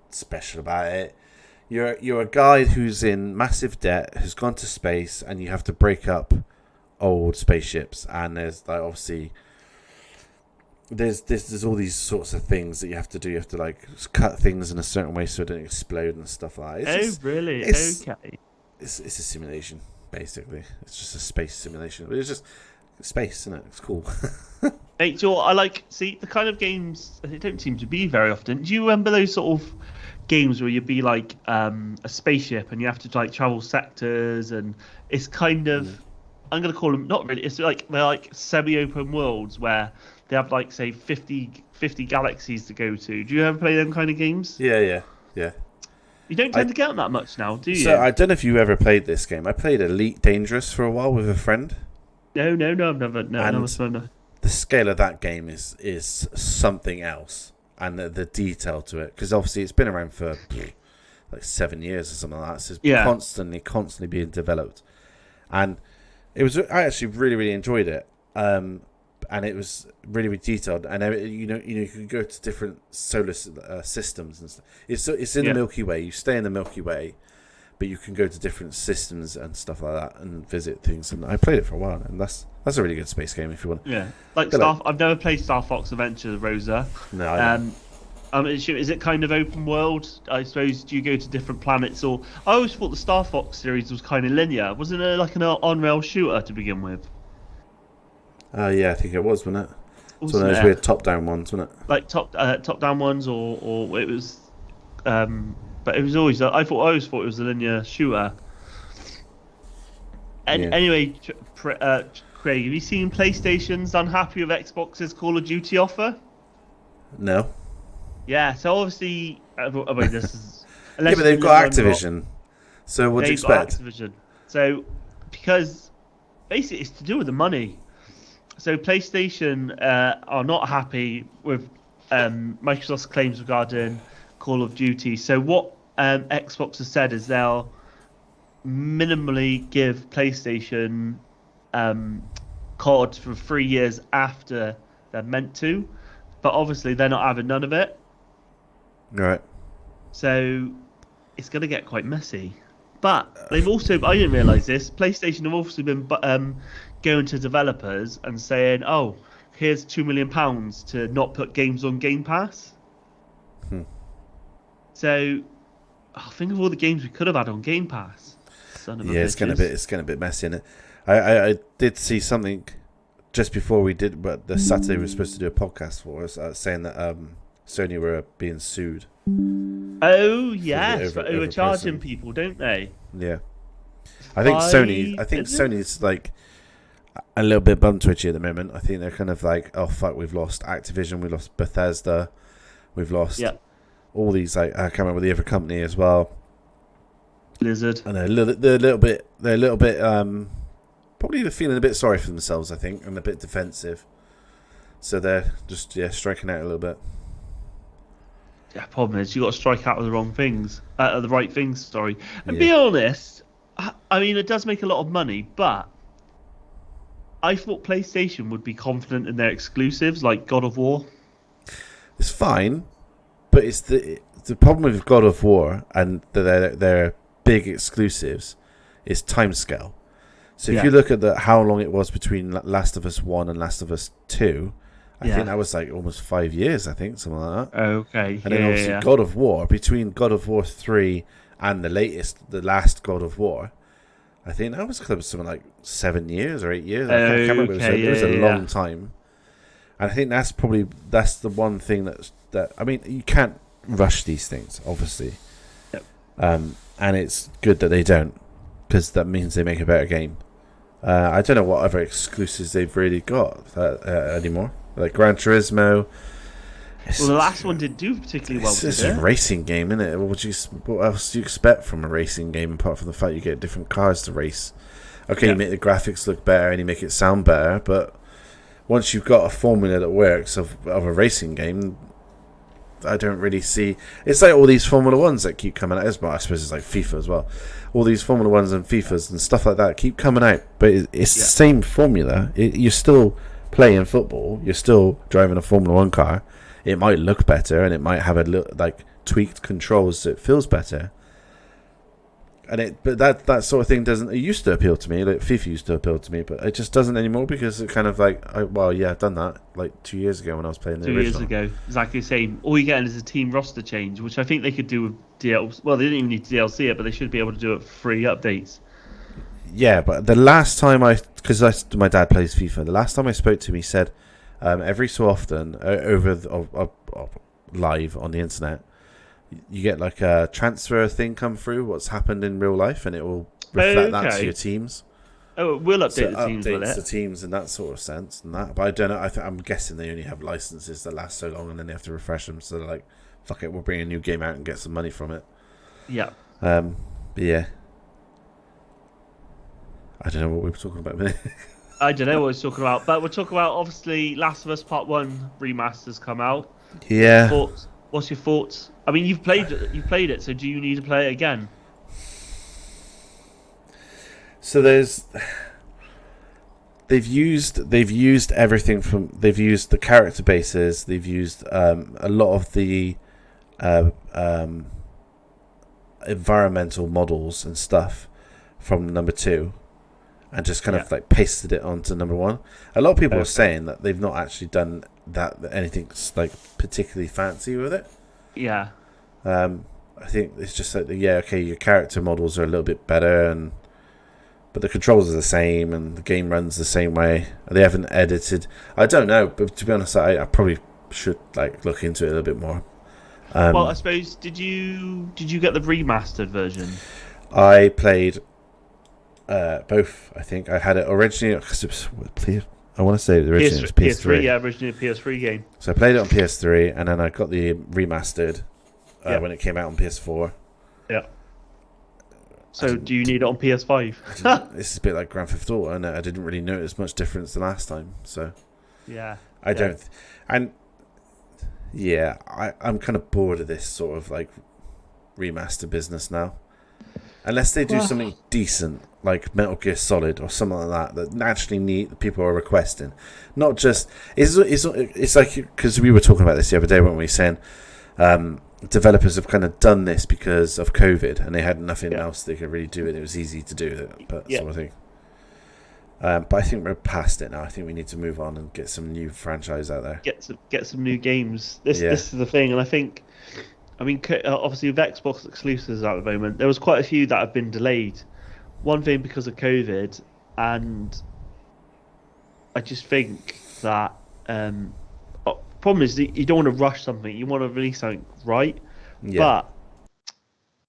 special about it. You're a guy who's in massive debt, who's gone to space, and you have to break up old spaceships. And there's like obviously there's all these sorts of things that you have to do. You have to like cut things in a certain way so it don't explode and stuff like that. Really? Okay. It's a simulation, basically. It's just a space simulation. But it's just space, isn't it? It's cool. Hey, Joe, I see the kind of games they don't seem to be very often. Do you remember those sort of games where you'd be like a spaceship and you have to like travel sectors and it's kind of I'm gonna call them not really. It's like they're like semi-open worlds where they have like say 50 galaxies to go to. Do you ever play them kind of games? Yeah. You don't tend to get them that much now, do you? So I don't know if you ever played this game. I played Elite Dangerous for a while with a friend. No, I've never. No. The scale of that game is something else, and the detail to it, because obviously it's been around for like 7 years or something like that. So it's constantly being developed, and I actually really enjoyed it. And it was really detailed, and you can go to different solar systems and stuff. It's in the Milky Way. You stay in the Milky Way, but you can go to different systems and stuff like that and visit things. And I played it for a while, and that's a really good space game if you want. Yeah, I've never played Star Fox Adventure, Rosa. No. Is it kind of open world? I suppose. Do you go to different planets, or I always thought the Star Fox series was kind of linear. Wasn't it like an on-rail shooter to begin with? Yeah, I think it was, wasn't it? It's one of those weird top-down ones, wasn't it? Like top-down ones, or it was, but it was always. I always thought it was a linear shooter. And anyway, Craig, have you seen PlayStation's unhappy with Xbox's Call of Duty offer? No. Yeah, so obviously, this is. Yeah, but they've got Activision. So what do you expect? Activision. So because basically it's to do with the money. So PlayStation are not happy with Microsoft's claims regarding Call of Duty. So what Xbox has said is they'll minimally give PlayStation COD for 3 years after they're meant to, but obviously they're not having none of it. Right. So it's going to get quite messy. But they've also, I didn't realise this, PlayStation have also been going to developers and saying, oh, here's £2 million to not put games on Game Pass. So, think of all the games we could have had on Game Pass. It's getting a bit messy, isn't it? I did see something just before we did, but the Saturday we were supposed to do a podcast for us, saying that Sony were being sued. Oh yes, for overpricing. overcharging people, don't they? Yeah, I think Sony's like a little bit bum twitchy at the moment. I think they're kind of like, oh fuck, we've lost Activision, we lost Bethesda, we've lost all these, like, I can't remember the other company as well. Blizzard. And they're a little bit probably feeling a bit sorry for themselves, I think, and a bit defensive. So they're just striking out a little bit. Yeah, problem is you got to strike out with the wrong things, the right things. Sorry, and be honest. I mean, it does make a lot of money, but I thought PlayStation would be confident in their exclusives, like God of War. It's fine, but it's the problem with God of War and their big exclusives is timescale. So if you look at how long it was between Last of Us 1 and Last of Us 2, I think that was like almost 5 years, I think, something like that. Okay. And then obviously God of War, between God of War 3 and the last God of War, I think that was something like 7 years or 8 years. I can't remember. It was a long time. And I think that's the one thing that I mean, you can't rush these things, obviously. Yep. And it's good that they don't, because that means they make a better game. I don't know what other exclusives they've really got anymore. Like Gran Turismo. Well, the last one didn't do particularly well. It's a racing game, isn't it? What else do you expect from a racing game apart from the fact you get different cars to race? Okay, you make the graphics look better and you make it sound better, but once you've got a formula that works of a racing game, I don't really see. It's like all these Formula Ones that keep coming out. Well, I suppose it's like FIFA as well. All these Formula Ones and FIFAs and stuff like that keep coming out, but it's the same formula. You're still playing football. You're still driving a Formula One car. It might look better and it might have a little, like, tweaked controls so it feels better. But that sort of thing it used to appeal to me. Like FIFA used to appeal to me, but it just doesn't anymore because it kind of like, I've done that like 2 years ago when I was playing the original. 2 years ago, exactly the same. All you're getting is a team roster change, which I think they could do with DLC. Well, they didn't even need to DLC it, but they should be able to do it for free updates. Yeah, but the last time because my dad plays FIFA, the last time I spoke to him, he said every so often live on the internet, you get like a transfer thing come through, what's happened in real life, and it will reflect that to your teams. Oh, we'll update the teams with it. The teams in that sort of sense, and that. But I don't know. I'm guessing they only have licenses that last so long, and then they have to refresh them. So they're like, "Fuck it, we'll bring a new game out and get some money from it." Yeah. But yeah. I don't know what we were talking about a minute. I don't know what we're talking about, but we're talking about, obviously, Last of Us Part 1 remasters come out. Yeah. What's your thoughts? I mean, you've played it, so do you need to play it again? So they've used everything they've used the character bases, they've used a lot of the environmental models and stuff from number 2, and just kind of like pasted it onto number 1. A lot of people are saying that they've not actually done anything like particularly fancy with it. Yeah. I think it's just like your character models are a little bit better, but the controls are the same and the game runs the same way. They haven't edited. I don't know, but to be honest, I probably should like look into it a little bit more. Well, I suppose did you get the remastered version? I played both. I think I had it originally. I want to say originally it was PS3. Yeah, originally a PS3 game. So I played it on PS3, and then I got the remastered when it came out on PS4. Yeah. So do you need it on PS5? This is a bit like Grand Theft Auto, and I didn't really notice much difference the last time. So yeah, I don't. And yeah, I'm kind of bored of this sort of like remaster business now. Unless they do something decent, like Metal Gear Solid or something like that actually people are requesting. Not just it's like, because we were talking about this the other day, weren't we? Saying developers have kind of done this because of COVID, and they had nothing else they could really do, and it was easy to do it, but sort of thing. But I think we're past it now. I think we need to move on and get some new franchise out there. Get some new games. This is the thing, and I mean, obviously with Xbox exclusives at the moment, there was quite a few that have been delayed. One thing because of COVID, and I just think that problem is that you don't want to rush something. You want to release something right, Yeah. but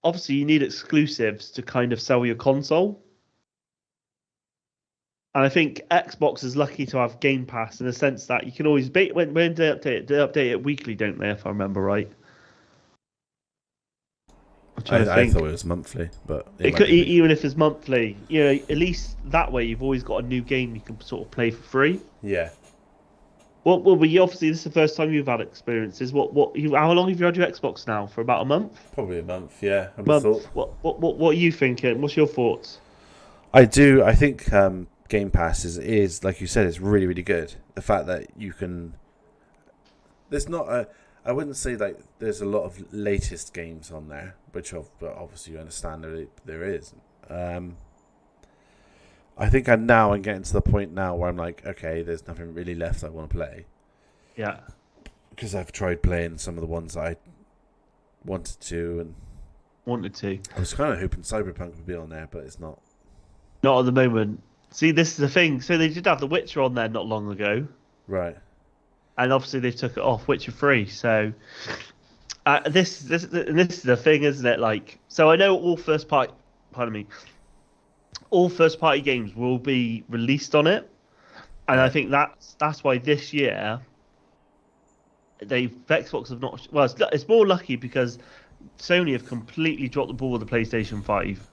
obviously you need exclusives to kind of sell your console. And I think Xbox is lucky to have Game Pass in the sense that you can always when they update it. They update it weekly, don't they? If I remember right. I'm trying to I think. thought it was monthly, but It could, even if it's monthly, at least that way you've always got a new game you can sort of play for free. Yeah. Well, obviously this is the first time you've had experiences. How long have you had your Xbox now? For about a month. Probably a month. Yeah, I would have thought. What are you thinking? What's your thoughts? I do. I think Game Pass is like you said, it's really really good. The fact that you can. There's not a. I wouldn't say like there's a lot of latest games on there, but obviously you understand there is. I think I'm getting to the point now where I'm like, okay, there's nothing really left I want to play. Yeah. Because I've tried playing some of the ones I wanted to, and I was kind of hoping Cyberpunk would be on there, but it's not. Not at the moment. See, this is the thing. So they did have The Witcher on there not long ago. Right. And obviously they took it off, Witcher 3. So this is the thing, isn't it? Like, so I know all first party games will be released on it, and I think that's why this year Xbox have not. Well, it's more lucky because Sony have completely dropped the ball with the PlayStation 5,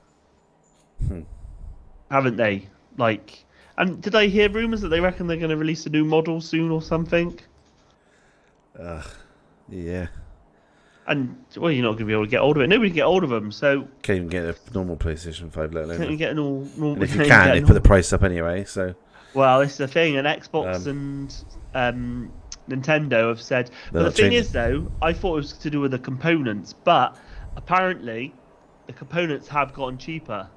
haven't they? Like, and did I hear rumors that they reckon they're going to release a new model soon or something? Yeah. And well, you're not going to be able to get hold of it. Nobody can get hold of them, so can't even get a normal PlayStation 5, let alone. Can't even get a normal. And if you can, they put the price up anyway. So. Well, it's the thing, and Xbox and Nintendo have said. But the thing is, though, I thought it was to do with the components, but apparently, the components have gotten cheaper.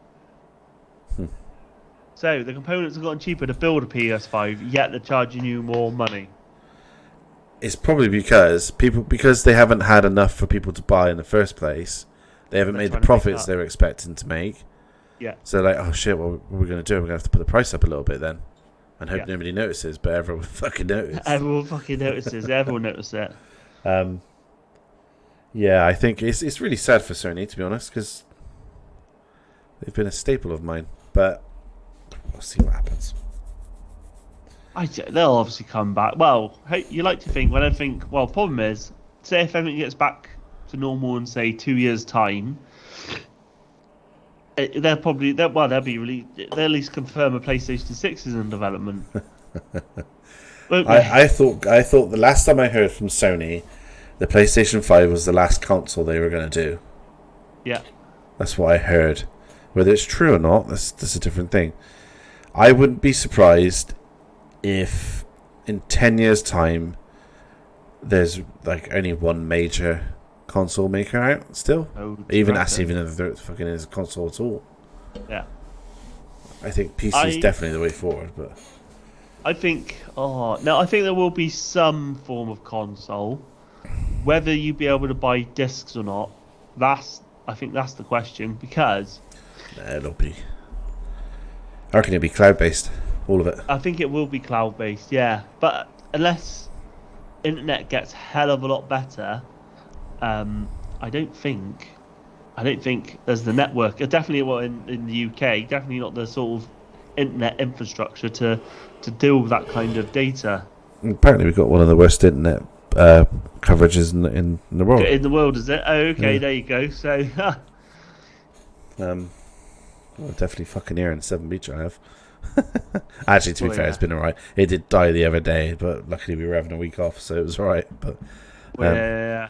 So the components have gotten cheaper to build a PS5, yet they're charging you more money. It's probably because they haven't had enough for people to buy in the first place. They haven't made the profits they were expecting to make. Yeah. So like, oh shit, what are we going to do? We're going to have to put the price up a little bit then, and hope nobody notices. But everyone will fucking notice. Everyone fucking notices. Everyone notices it. Yeah, I think it's really sad for Sony, to be honest, because they've been a staple of mine. But we'll see what happens. They'll obviously come back. Well, you like to think when I think. Well, problem is, say if everything gets back to normal in say 2 years' time, they'll at least confirm a PlayStation 6 is in development. I thought the last time I heard from Sony, the PlayStation 5 was the last console they were going to do. Yeah, that's what I heard. Whether it's true or not, that's a different thing. I wouldn't be surprised if in 10 years' time there's like only one major console maker out still. Even if there fucking is a console at all. Yeah. I think PC is definitely the way forward, but I think there will be some form of console. Whether you be able to buy discs or not, I think that's the question, because it'll be, I reckon it'll be cloud based. All of it. I think it will be cloud-based, yeah. But unless internet gets a hell of a lot better, I don't think there's the network. Definitely in the UK, definitely not the sort of internet infrastructure to deal with that kind of data. Apparently, we've got one of the worst internet coverages in the world. In the world, is it? Oh, okay, there you go. So, well, definitely fucking here in Seven Beach, I have. Actually, to be fair, it's been alright. It did die the other day, but luckily we were having a week off, so it was alright. But there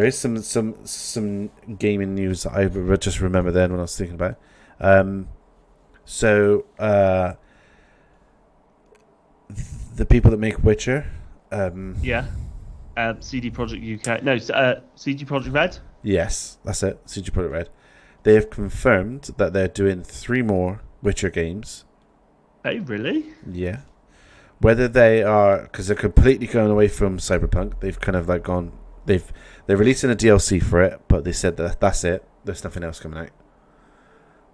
is some gaming news that I just remember then when I was thinking about it. So the people that make Witcher, CD Projekt UK, no, CD Projekt Red. Yes, that's it. CD Projekt Red. They have confirmed that they're doing 3 more Witcher games. Oh, really? Yeah. Whether they are, because they're completely going away from Cyberpunk, they've kind of like gone. They're releasing a DLC for it, but they said that's it. There's nothing else coming out.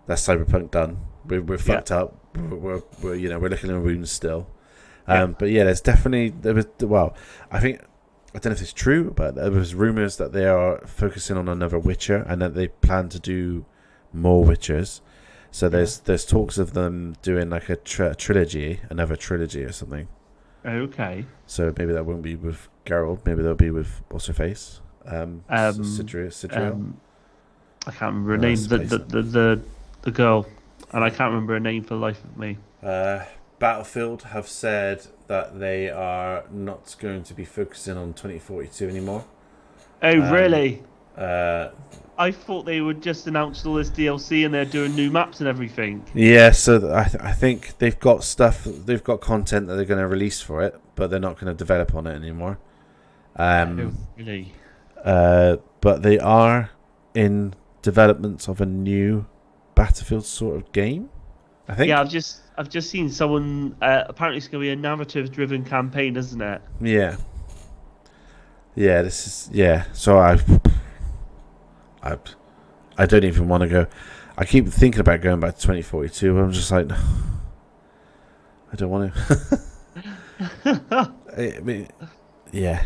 That's Cyberpunk done. We're fucked up. We're looking at wounds still. But yeah, I think, I don't know if it's true, but there was rumors that they are focusing on another Witcher and that they plan to do more Witchers. So there's talks of them doing like a trilogy, another trilogy or something. Okay. So maybe that won't be with Geralt. Maybe they'll be with what's her face, Sidriel. I can't remember her name. The girl, and I can't remember her name for the life of me. Battlefield have said that they are not going to be focusing on 2042 anymore. Oh, really? Uh, I thought they would just announced all this DLC and they're doing new maps and everything. yeah, so I think they've got content that they're going to release for it, but they're not going to develop on it anymore. Oh, really? But they are in development of a new Battlefield sort of game, I think. Yeah, I've just seen someone. Apparently, it's going to be a narrative-driven campaign, isn't it? Yeah. Yeah, this is So I don't even want to go. I keep thinking about going back to 2042, but I'm just like, no, I don't want to. I mean, yeah.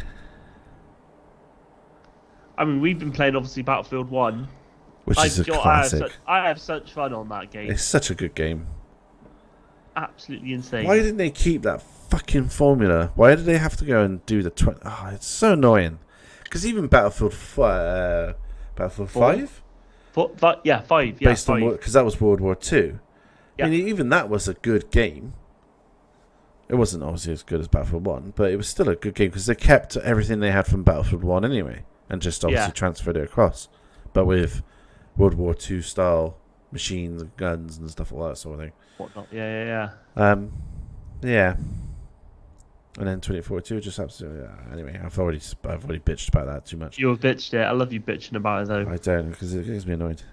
I mean, we've been playing obviously Battlefield 1. Which is a classic. I have such fun on that game. It's such a good game. Absolutely insane. Why didn't they keep that fucking formula? Why did they have to go and do the 20? Oh, it's so annoying. Because even Battlefield 5? Yeah, 5. Yeah, based 5. on because that was World War II. Yeah. I mean, even that was a good game. It wasn't obviously as good as Battlefield 1, but it was still a good game because they kept everything they had from Battlefield 1 anyway, and just obviously transferred it across, but with World War II style machines and guns and stuff like that sort of thing. Whatnot? Yeah. Yeah. And then 2042 just absolutely. Anyway, I've already bitched about that too much. You've bitched it. I love you bitching about it though. I don't, because it gets me annoyed.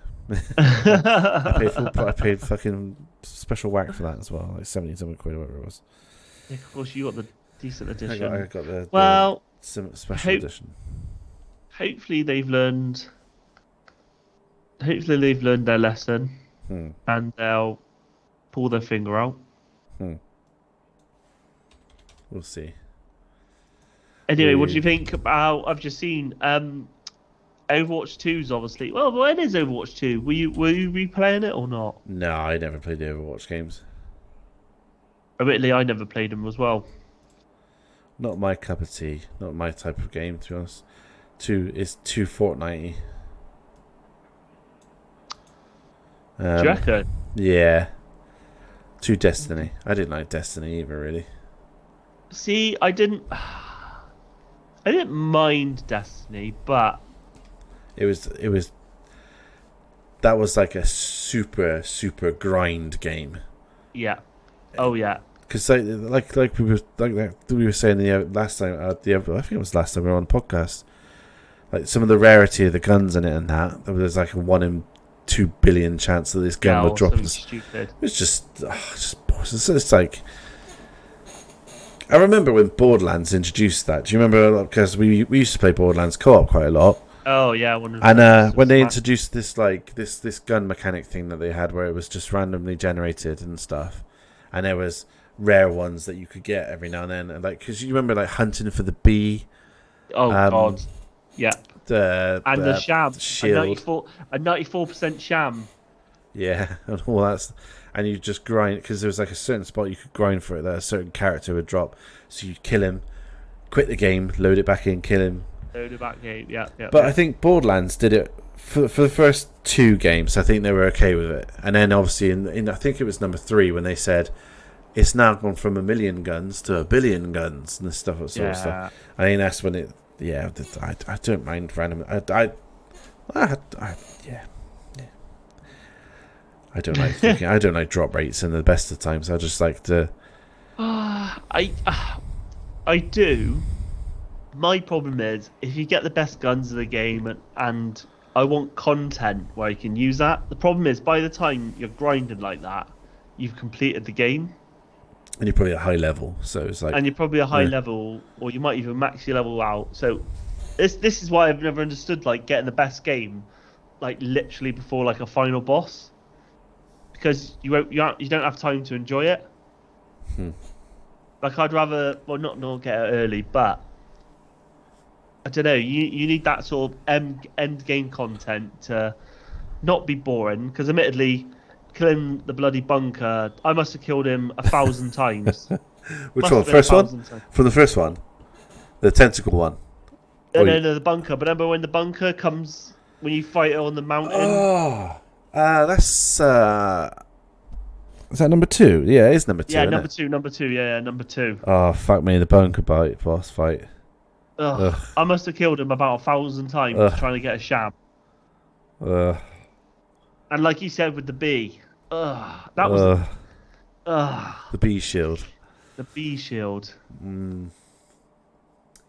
I paid fucking special whack for that as well, like 70-something quid or whatever it was. Yeah, of course, you got the decent edition. I got the special edition. Hopefully they've learned their lesson, and they'll pull their finger out. We'll see. Anyway, what do you think about? I've just seen Overwatch 2's obviously. Well, when is Overwatch 2? Were you replaying it or not? No, I never played the Overwatch games. Admittedly, I never played them as well. Not my cup of tea. Not my type of game, to be honest. It's too Fortnite-y. Do you reckon? Yeah. Too Destiny. I didn't like Destiny either, really. See, I didn't mind Destiny, but it was that was like a super grind game. Yeah. Oh yeah. Because like we were saying the last time I think it was last time we were on the podcast. Like some of the rarity of the guns in it and that there was like a 1 in 2 billion chance that this gun would drop. Stupid. It's just it's like. I remember when Borderlands introduced that. Do you remember? Because we used to play Borderlands co-op quite a lot. Oh yeah, and when they introduced this this gun mechanic thing that they had, where it was just randomly generated and stuff, and there was rare ones that you could get every now and then, and like because you remember like hunting for the bee. Oh god, yeah. The sham, shield, a 94% sham. Yeah, and all that. And you just grind, because there was like a certain spot you could grind for it that a certain character would drop. So you'd kill him, quit the game, load it back in, kill him. Load it back in, yeah. But I think Borderlands did it for the first 2 games. I think they were okay with it. And then obviously in I think it was number 3 when they said it's now gone from 1 million guns to 1 billion guns and this stuff. Sort of stuff. I think that's when it. Yeah, I don't mind random. I don't like I don't like drop rates in the best of times. I just like to. I do. My problem is if you get the best guns of the game and I want content where I can use that. The problem is by the time you're grinding like that, you've completed the game. And you're probably at high level, so it's like. And you're probably a high level, or you might even max your level out. So this is why I've never understood like getting the best game, like literally before like a final boss. Because you don't have time to enjoy it. Like I'd rather, well, not get it early, but I don't know. You need that sort of end game content to not be boring. Because admittedly, killing the bloody bunker, I must have killed him 1,000 times. Which Must one? have been a First one? thousand times. From the first one, the tentacle one. No, Or no, you... no, the bunker. But remember when the bunker comes when you fight it on the mountain? Oh, that's is that number 2? Yeah, it is number 2, Yeah, isn't it? number two. Yeah, number two. Oh fuck me, the bunker bite boss fight. Ugh, Ugh, I must have killed him about 1,000 times ugh, trying to get a shab. ugh, And like you said with the bee, that was ugh. ugh, The bee shield. the bee shield. Mm,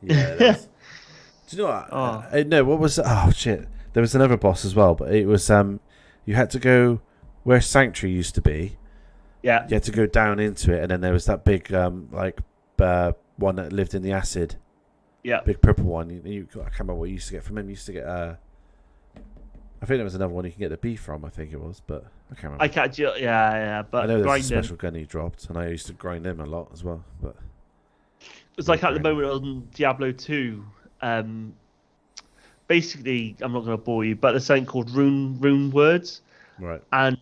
yeah, that was. Do you know what? Oh, No, what was? Oh shit! There was another boss as well, but it was you had to go where Sanctuary used to be. yeah, You had to go down into it, and then there was that big one that lived in the acid, yeah. big purple one. I can't remember what you used to get from him. You used to get I think there was another one you can get the bee from. I think it was, but I can't remember. I catch you. Yeah. I know But there's a grinding. special gun he dropped, and I used to grind him a lot as well. But It's like at the moment on Diablo 2. Basically, I'm not going to bore you, but there's something called rune words, right, and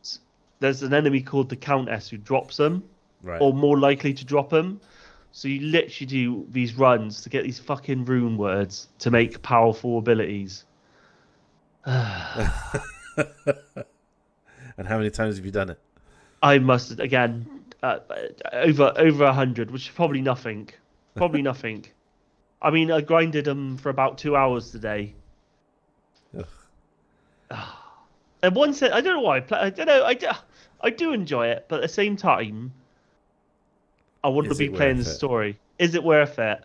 there's an enemy called the Countess who drops them, right. or more likely to drop them. So you literally do these runs to get these fucking rune words to make powerful abilities. And how many times have you done it? I must again over 100, which is probably nothing. Probably nothing. I mean, I grinded them for about 2 hours today. Ugh. And one said, I don't know why. I don't know. I do enjoy it, but at the same time, I want to Is be it playing the worth it? story. Is it worth it?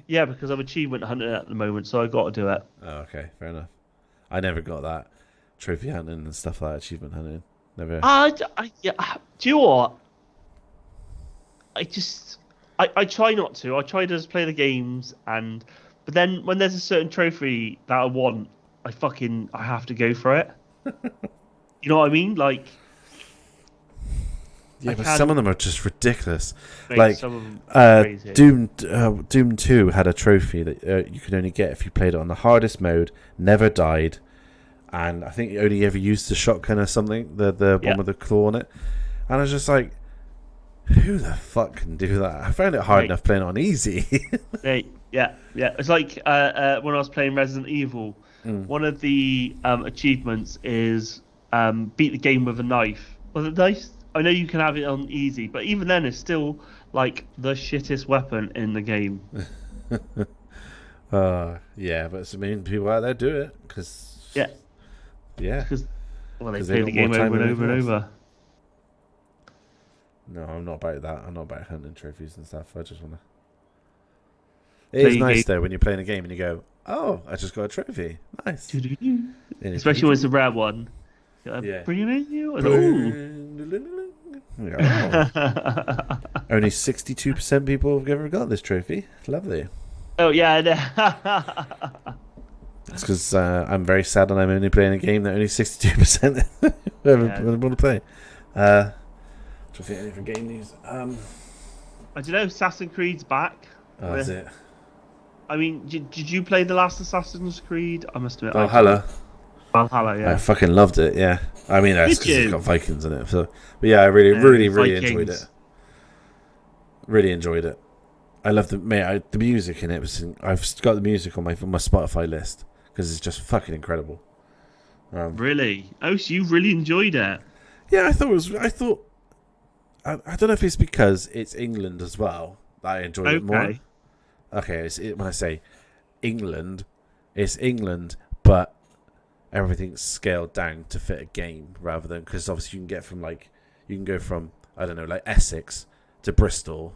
Yeah, because I'm achievement hunting at the moment, so I got to do it. Oh, okay, fair enough. I never got that trophy hunting and stuff like that, achievement hunting. Never. Yeah, do you know what? I try not to. I try to just play the games, but then when there's a certain trophy that I want, I have to go for it. You know what I mean? Like, Yeah, I but can some of them are just ridiculous. make Like some of them crazy. Doom 2 had a trophy that you could only get if you played it on the hardest mode, never died, and I think you only ever used the shotgun or something, the Yeah. one with the claw on it. And I was just like, who the fuck can do that? I found it hard Right. enough playing it on easy. Yeah. It's like when I was playing Resident Evil, one of the achievements is beat the game with a knife. Was it nice? I know you can have it on easy, but even then, it's still like the shittest weapon in the game. Yeah, but I mean, people out there do it because Yeah, yeah. because they 'Cause play they the got more game time over and than over and anything over. No, I'm not about that. I'm not about hunting trophies and stuff. I just want to. It Play is a nice game. though when you're playing a game and you go, "Oh, I just got a trophy. Nice." Especially when it's a rare one. Yeah. Bring it in you. Ooh. Oh. Only 62% people have ever got this trophy. Lovely. Oh yeah. It's because I'm very sad and I'm only playing a game that only 62% ever want to play. Trying to think any different game news. I don't know. Assassin's Creed's back. Oh, that's it. I mean, did you play the last Assassin's Creed? I must admit. Valhalla. Valhalla, yeah. I fucking loved it. Yeah. I mean, that's Did because it's you? got Vikings in it. So, but yeah, I really Vikings. enjoyed it. Really enjoyed it. I love the music in it. I've got the music on my Spotify list because it's just fucking incredible. Really? Oh, so you really enjoyed it? Yeah, I thought. I don't know if it's because it's England as well that I enjoyed it more. Okay, when I say England, it's England, but everything's scaled down to fit a game rather than because obviously you can go from I don't know like Essex to Bristol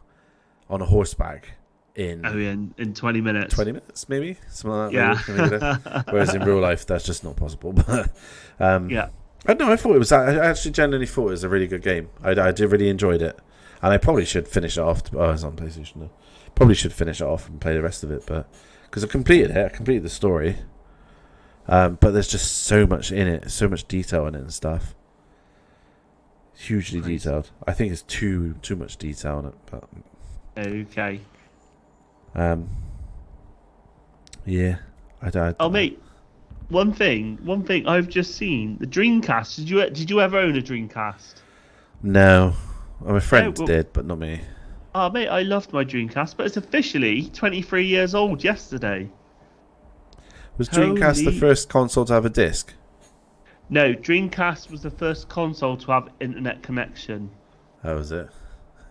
on a horseback in in 20 minutes. 20 minutes maybe something like Yeah. that. Maybe. Whereas in real life that's just not possible. But Yeah. I don't know. I thought it was. I actually genuinely thought it was a really good game. I did really enjoyed it, and I probably should finish it off. Oh, it's on PlayStation now. Probably should finish it off and play the rest of it, but because I completed it, I completed the story. But there's just so much in it, so much detail in it and stuff. Hugely Crazy. detailed. I think it's too much detail on it, but Okay. yeah, I don't. Oh, mate. One thing I've just seen the Dreamcast. Did you ever own a Dreamcast? No, my No. friend Well, did, but not me. oh, mate, I loved my Dreamcast, but it's officially 23 years old yesterday. Was Dreamcast the Holy. first console to have a disc? No, Dreamcast was the first console to have internet connection. How was it?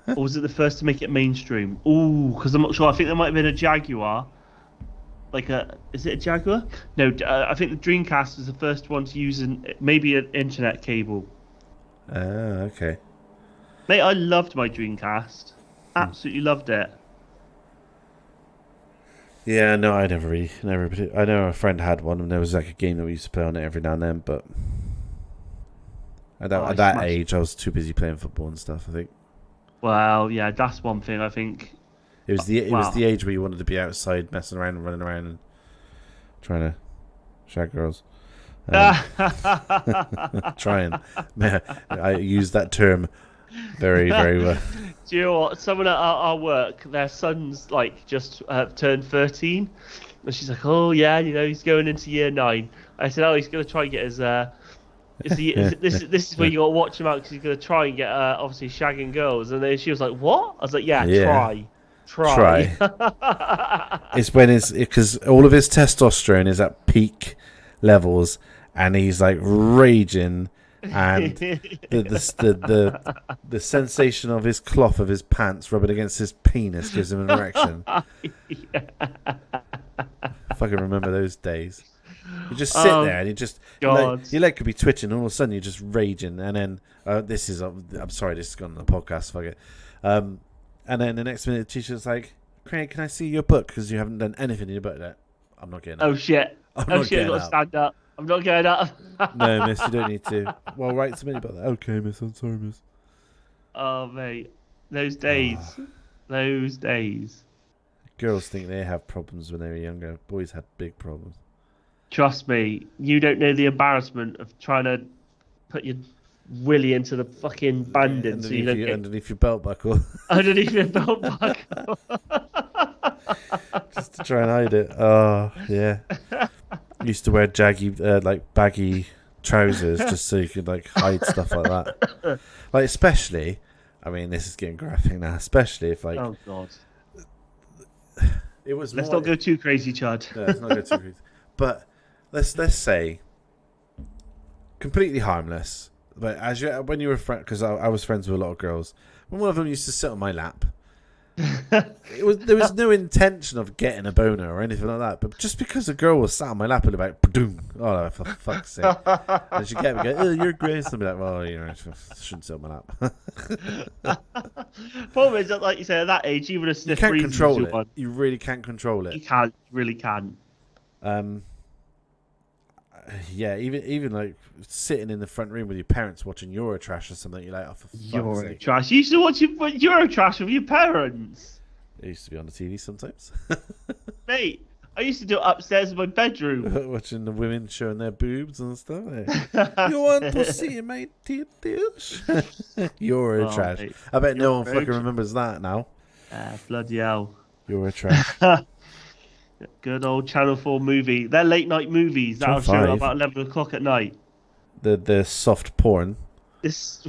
Or was it the first to make it mainstream? Ooh, because I'm not sure. I think there might have been a Jaguar. Is it a Jaguar? No, I think the Dreamcast was the first one to use maybe an internet cable. Okay. Mate, I loved my Dreamcast. Absolutely loved it. Yeah, no, I never. I know a friend had one, and there was like a game that we used to play on it every now and then. But Oh, I at that smashed. age, I was too busy playing football and stuff. I think Well, yeah, that's one thing I think. it was Wow. the age where you wanted to be outside, messing around and running around and trying to shag girls. Trying, I use that term very, very well. Do you know what? Someone at our work, their son's like just turned 13, and she's like, "Oh yeah, he's going into year 9." I said, "Oh, he's going to try and get his this is where you got to watch him out because he's going to try and get obviously shagging girls." And then she was like, "What?" I was like, "Yeah, Yeah, try." try. It's when because all of his testosterone is at peak levels, and he's like raging, and the sensation of his cloth of his pants rubbing against his penis gives him an erection. I fucking remember those days. You just sit Oh there and you just God. your leg could be twitching, and all of a sudden you're just raging, and then I'm sorry, this has gone on the podcast. Fuck it. And then the next minute, the teacher's like, "Craig, can I see your book? Because you haven't done anything in your book yet." I'm not getting Oh up. shit. I'm Oh not shit. I getting got to up. stand up. I'm not getting up. No, miss, you don't need to. Well, write to me about that. Okay, miss, I'm sorry, miss. Oh mate, those days. Those days. Girls think they have problems when they were younger. Boys had big problems. Trust me, you don't know the embarrassment of trying to put your willy into the fucking bandit so you don't get Underneath your belt buckle, underneath your belt buckle. just to try and hide it. Oh, yeah. Used to wear baggy trousers just so you could like hide stuff like that. Like especially, I mean, this is getting graphic now. Especially if like Oh god. it was. Let's more, not go too crazy, Chad. No, let's not go too crazy. But let's say completely harmless. But when you were because I was friends with a lot of girls. When one of them used to sit on my lap, there was no intention of getting a boner or anything like that. But just because a girl was sat on my lap and about, oh for fuck's sake, and she get me go, "Oh, you're great," and I'd be like, "Well, I shouldn't sit on my lap." Problem is that, like you say, at that age, even a You sniff can't breeze is control your it. one. You really can't control You it. can't, really can't. Yeah, even like sitting in the front room with your parents watching Eurotrash or something, you're like, oh, for fuck's sake. Eurotrash. You used to watch Eurotrash with your parents. It used to be on the TV sometimes. Mate, I used to do it upstairs in my bedroom. Watching the women showing their boobs and stuff. You want to see my titties? Eurotrash. Mate. I bet no one Eurotrash. fucking remembers that now. Bloody hell. Eurotrash. Good old Channel 4 movie. They're late night movies that'll show 5. about 11 o'clock at night. The soft porn.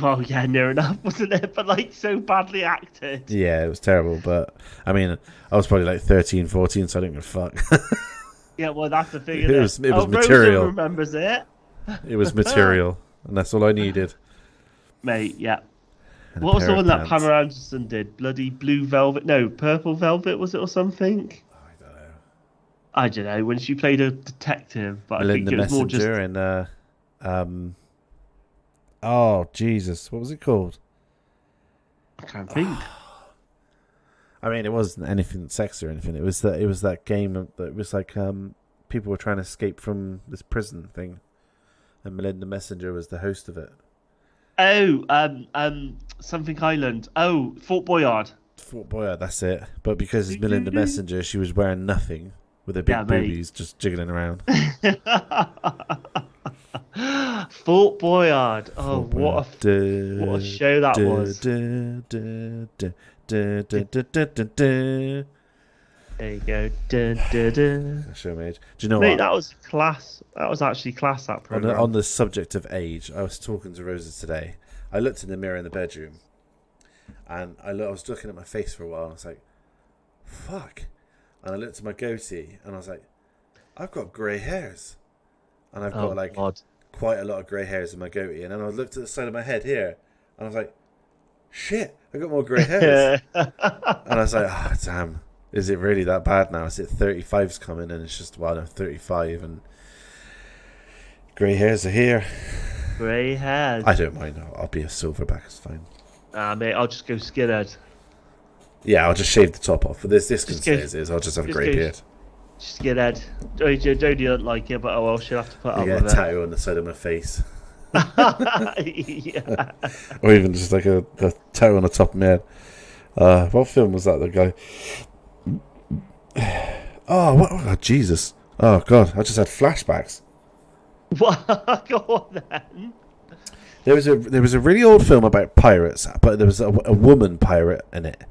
Well, yeah, near enough, wasn't it? But like so badly acted. Yeah, it was terrible. But I mean, I was probably like 13, 14, so I didn't give a fuck. Yeah, well, that's the thing. It was Rosa material. remembers it. It was material, and that's all I needed. Mate, yeah. And a What was pair the of one that pants. Pamela Anderson did? Bloody Blue Velvet? No, Purple Velvet, was it, or something? I don't know. I don't know, when she played a detective, but Melinda I think it was more just... Messenger and oh Jesus, what was it called? I can't think. I mean, it wasn't anything sexy or anything. It was that game that was like people were trying to escape from this prison thing, and Melinda Messenger was the host of it. Oh, something Island. Oh, Fort Boyard. Fort Boyard, that's it. But because it's Melinda Messenger, she was wearing nothing with her big Yeah, mate. boobies just jiggling around. Fort Boyard. Oh, Fort Boyard. what a show that was. There you go. Dun, dun, dun. Show me age. Do you know Mate, what? that was class. That was actually class, that On program. the subject of age, I was talking to Rosa today. I looked in the mirror in the bedroom, and I was looking at my face for a while, and I was like, "Fuck!" And I looked at my goatee, and I was like, "I've got grey hairs," and I've got like God. quite a lot of grey hairs in my goatee. And then I looked at the side of my head here, and I was like, "Shit! I got more grey hairs." And I was like, "Ah, damn." Is it really that bad now? Is it 35's coming and it's just, well, I'm 35 and grey hairs are here. Grey hairs. I don't mind. I'll be a silverback. It's fine. Mate, I'll just go skinhead. Yeah, I'll just shave the top off. But this can Just stay go- as is. I'll just have a just grey go- beard. Skinhead. Jodie don't like it, but oh well, she'll have to put I up get a with tattoo on the side of my face. it. Yeah. Or even just like a tattoo on the top of my head. What film was that, the guy? Oh, what? Oh, Jesus. Oh, God. I just had flashbacks. What? Go on then. There was a really old film about pirates, but there was a woman pirate in it.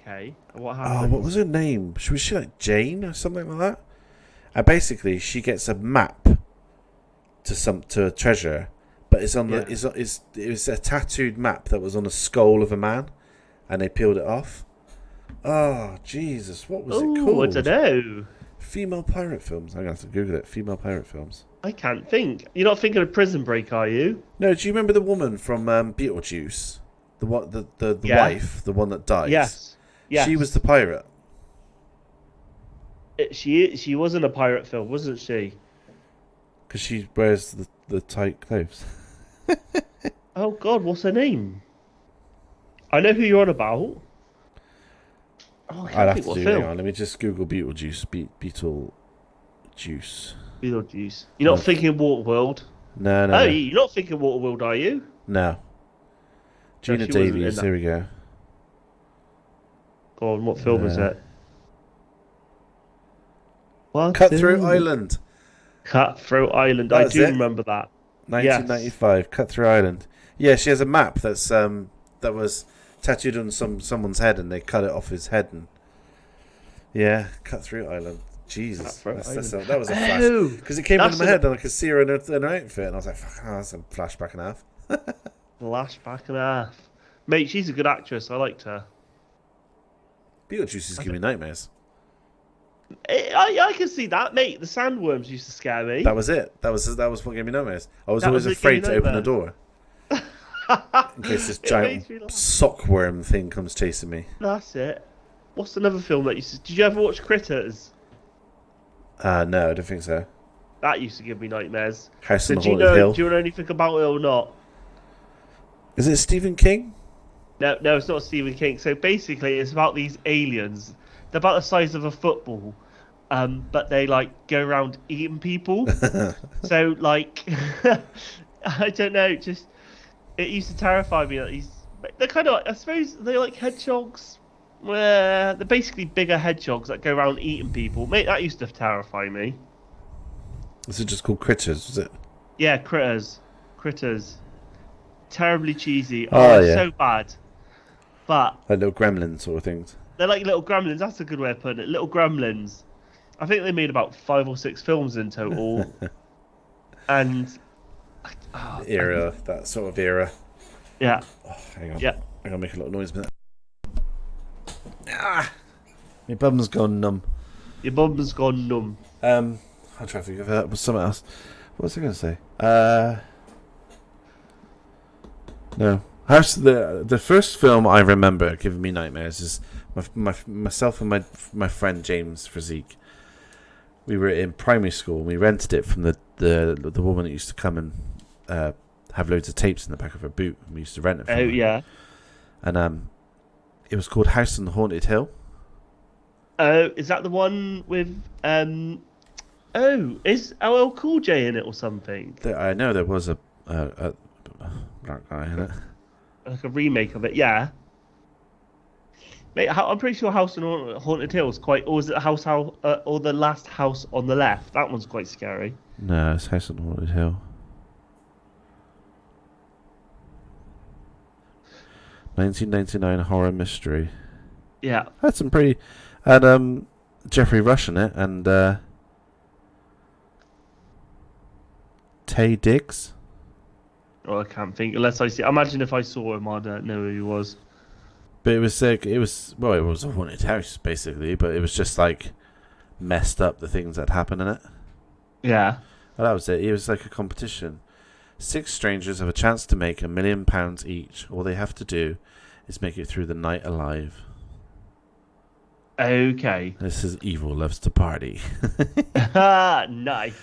Okay. What Oh, happened? what was her name? Was she like Jane or something like that? And basically, she gets a map to a treasure, but it's on Yeah. it was a tattooed map that was on a skull of a man, and they peeled it off. Oh, Jesus, what was it called? I don't know. Female pirate films. I'm gonna have to Google it. Female pirate films. I can't think. You're not thinking of Prison Break, are you? No, do you remember the woman from Beetlejuice? The Yeah. wife, the one that dies. Yes. Yes. She was the pirate. She was in a pirate film, wasn't she? Because she wears the tight clothes. Oh God, what's her name? I know who you're on about. Oh, I I'd can't have think to what do. film. Hang on, let me just Google Beetlejuice. Beetlejuice. Beetlejuice. You're not thinking Waterworld. No. Oh, you're not thinking Waterworld, are you? No. Gina she wasn't in Davies. that. Here we go. Go on, what film is it? What Cutthroat film? Island. Cutthroat Island. That I was do it. remember that. 1995. Cutthroat Island. Yeah, she has a map that's that was tattooed on someone's head, and they cut it off his head. And yeah, Cutthroat Island. Jesus, that was a flash Oh, because it came into that's my head, and I could see her in her outfit, and I was like, "Fuck, that's a flashback and a half." flashback and a half. Mate, she's a good actress. I liked her. Beetlejuice is giving me nightmares. I can see that, mate. The sandworms used to scare me. That was it. That was what gave me nightmares. I was That always was it, afraid gave to you open the door in case this It makes me giant laugh. sockworm thing comes chasing me. That's it. What's another film that used to... Did you ever watch Critters? No, I don't think so. That used to give me nightmares. House So on the do you Haunted Hill. know anything about it or not? Is it Stephen King? No, it's not Stephen King. So basically, it's about these aliens. They're about the size of a football, but they like go around eating people. So like, I don't know. Just it used to terrify me. That they're kind of, I suppose, they're like hedgehogs. They're basically bigger hedgehogs that go around eating people. Mate, that used to terrify me. Is it just called Critters? Was it? Yeah, critters. Terribly cheesy. Oh, It's yeah. so bad. But Like little gremlin sort of things. they're like little gremlins. That's a good way of putting it. Little gremlins. I think they made about 5 or 6 films in total. And Era, that sort of era. yeah, Oh, hang on. yeah. I'm gonna make a lot of noise. But my bum's gone numb. Your bum's gone numb. I'm trying to think of that. Was something else. What was I going to say? No. The first film I remember giving me nightmares is myself and my friend James Frazique. We were in primary school and we rented it from the woman that used to come and have loads of tapes in the back of her boot. And we used to rent it from Oh her. yeah. And it was called House on the Haunted Hill. Oh, is that the one with Oh, is LL Cool J in it or something? I know there was a black guy in it. Like a remake of it, yeah. Mate, I'm pretty sure House on Haunted Hill is quite. Or was it or the last house on the left? That one's quite scary. No, it's House on Haunted Hill. 1999 horror mystery. Yeah. Had some pretty. Had Jeffrey Rush in it and Taye Diggs. Oh, I can't think unless I see. Imagine if I saw him, I'd know who he was. But it was like it was a haunted house basically, but it was just like messed up the things that happened in it. Yeah. Well, that was it. It was like a competition. 6 strangers have a chance to make £1 million each. All they have to do is make it through the night alive. Okay. This is Evil Loves to Party. Nice.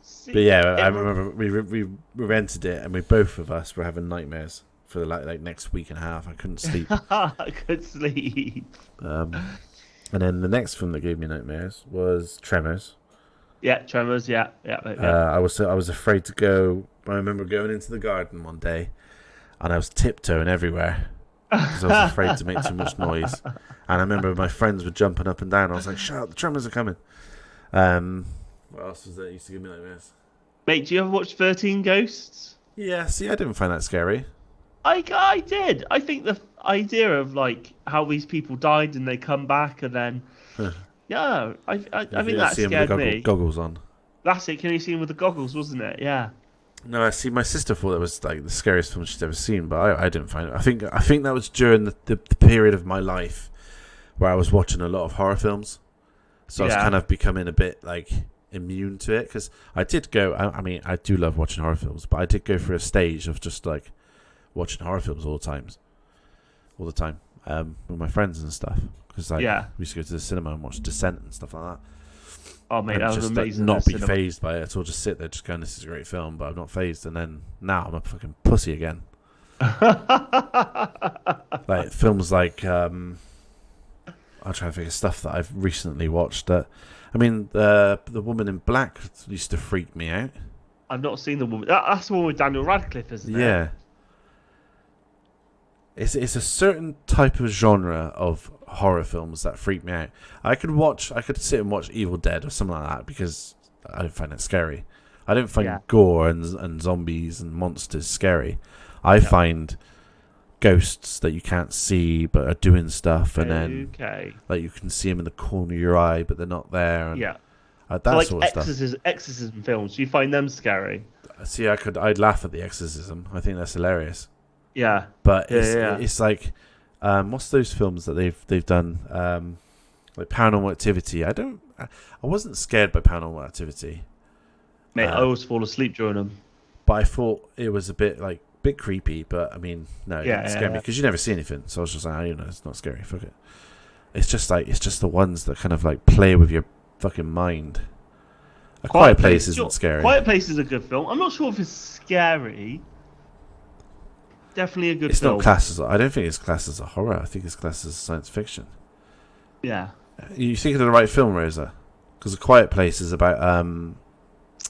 See, But yeah, I remember we rented it, and we both of us were having nightmares for the like next week and a half. I couldn't sleep. I could sleep. And then the next film that gave me nightmares was Tremors. Yeah, Tremors. Yeah. I was afraid to go. I remember going into the garden one day, and I was tiptoeing everywhere because I was afraid to make too much noise. And I remember my friends were jumping up and down. I was like, "Shut up! The Tremors are coming." What else was that used to give me nightmares? Mate, do you ever watch 13 Ghosts? Yeah, see, I didn't find that scary. I did. I think the idea of like how these people died and they come back and then yeah, I think that scared me. Goggles on. That's it. Can you see him with the goggles? Wasn't it? Yeah. No, I see. My sister thought it was like the scariest film she'd ever seen, but I didn't find it. I think that was during the period of my life where I was watching a lot of horror films, so I was kind of becoming a bit like immune to it because I did go. I mean, I do love watching horror films, but I did go through a stage of just like watching horror films all the time, with my friends and stuff. Because we used to go to the cinema and watch Descent and stuff like that. Oh mate, that was just, amazing. Not be phased by it at all. Just sit there, just going, "This is a great film," but I'm not phased. And then now I'm a fucking pussy again. Like films like I'll try to think of stuff that I've recently watched. That I mean, the Woman in Black used to freak me out. I've not seen the woman. That's the one with Daniel Radcliffe, isn't it? Yeah. It's a certain type of genre of horror films that freak me out. I could sit and watch Evil Dead or something like that because I don't find it scary. I don't find gore and zombies and monsters scary. I find ghosts that you can't see but are doing stuff, and then like you can see them in the corner of your eye but they're not there. And, that sort of stuff. Exorcism films. Do you find them scary? See, I'd laugh at the Exorcism. I think that's hilarious. Yeah, but it's like, what's those films that they've done, like Paranormal Activity? I wasn't scared by Paranormal Activity. Mate, I always fall asleep during them. But I thought it was a bit creepy. But I mean, no, it didn't scare me because you never see anything. So I was just like, it's not scary. Fuck it. It's just the ones that kind of like play with your fucking mind. A Quiet Place isn't scary. Quiet Place is a good film. I'm not sure if it's scary. Definitely a good film. It's not classed as. I don't think it's classed as a horror. I think it's classed as science fiction. Yeah. You think of the right film, Rosa? Because A Quiet Place is about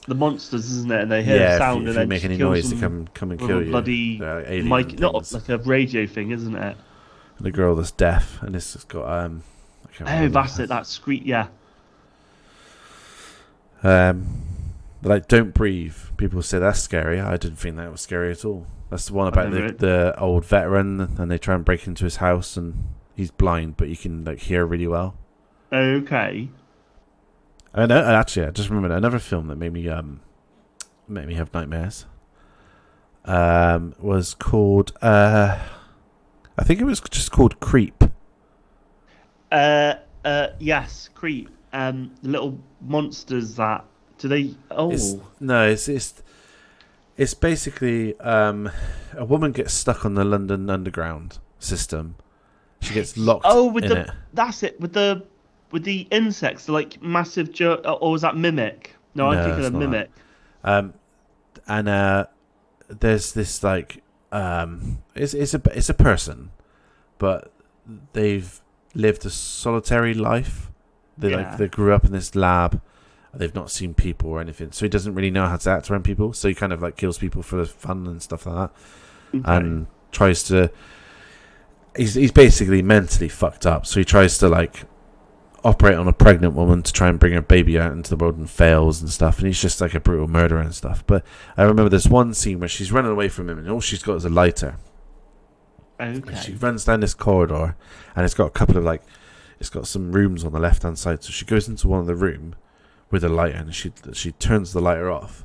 the monsters, isn't it? And they hear a sound if and you then make any noise, they come and kill you. Bloody mic, not like a radio thing, isn't it? And the girl that's deaf, and this has got that's it. That's Screech. Yeah. Like Don't Breathe. People say that's scary. I didn't think that was scary at all. That's the one about the old veteran, and they try and break into his house, and he's blind, but you can like hear really well. Okay. And actually, I just remembered another film that made me have nightmares. Was called I think it was just called Creep. Yes, Creep. The little monsters that do they? Oh it's basically a woman gets stuck on the London Underground system. She gets locked. It. That's it. With the insects, the like massive or was that Mimic? No, I'm thinking of Mimic. There's this like it's a person, but they've lived a solitary life. They grew up in this lab. They've not seen people or anything, so he doesn't really know how to act around people. So he kind of like kills people for fun and stuff like that, and tries to. he's basically mentally fucked up. So he tries to like operate on a pregnant woman to try and bring her baby out into the world and fails and stuff. And he's just like a brutal murderer and stuff. But I remember there's one scene where she's running away from him and all she's got is a lighter. Okay. And she runs down this corridor and it's got a couple of like, it's got some rooms on the left hand side. So she goes into one of the room with a lighter and she turns the lighter off.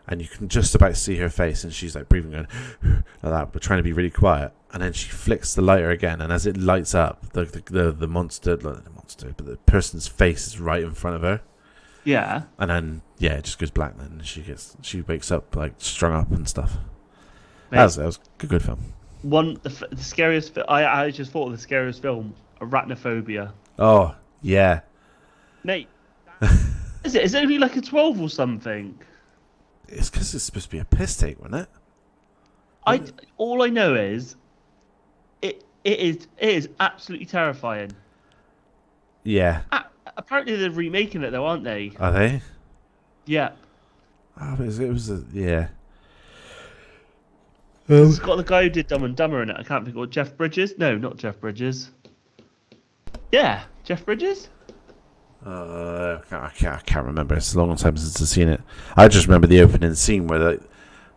And you can just about see her face, and she's like breathing going like that, but trying to be really quiet. And then she flicks the lighter again, and as it lights up, the monster, not the monster, but the person's face is right in front of her. Yeah. And then it just goes black. Then she wakes up like strung up and stuff. That was a good film. The scariest. I just thought of the scariest film, Arachnophobia. Oh yeah, mate. Is it only like a 12 or something? It's because it's supposed to be a piss take, wasn't it? All I know is, it is absolutely terrifying. Yeah. Apparently they're remaking it though, aren't they? Are they? Yeah. Oh, it was yeah. It's got the guy who did Dumb and Dumber in it. I can't think of Jeff Bridges. No, not Jeff Bridges. Yeah, Jeff Bridges. I can't remember. It's a long time since I've seen it. I just remember the opening scene where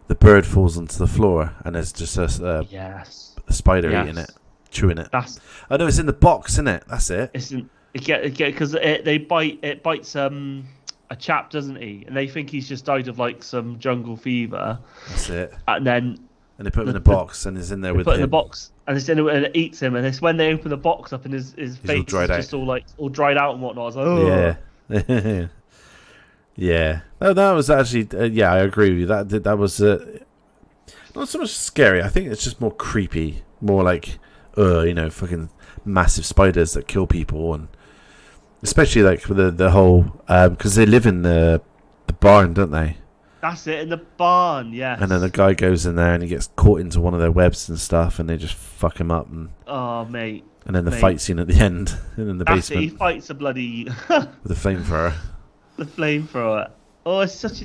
the bird falls onto the floor and there's just a spider eating it, chewing it. I know it's in the box, isn't it? That's it. Because it bites a chap, doesn't he? And they think he's just died of like some jungle fever. That's it. And they put him in a box and he's in there with him. In the box and it eats him, and it's when they open the box up and his face is just all dried out and whatnot. I was like, oh. Yeah. Yeah. No, that was actually I agree with you. That was not so much scary. I think it's just more creepy, more like fucking massive spiders that kill people, and especially like with the whole because they live in the barn, don't they? That's it, in the barn, yes. And then the guy goes in there and he gets caught into one of their webs and stuff, and they just fuck him up. And mate. And then the fight scene at the end, in the basement. He fights a bloody with a flamethrower. The flamethrower. Oh, it's such a.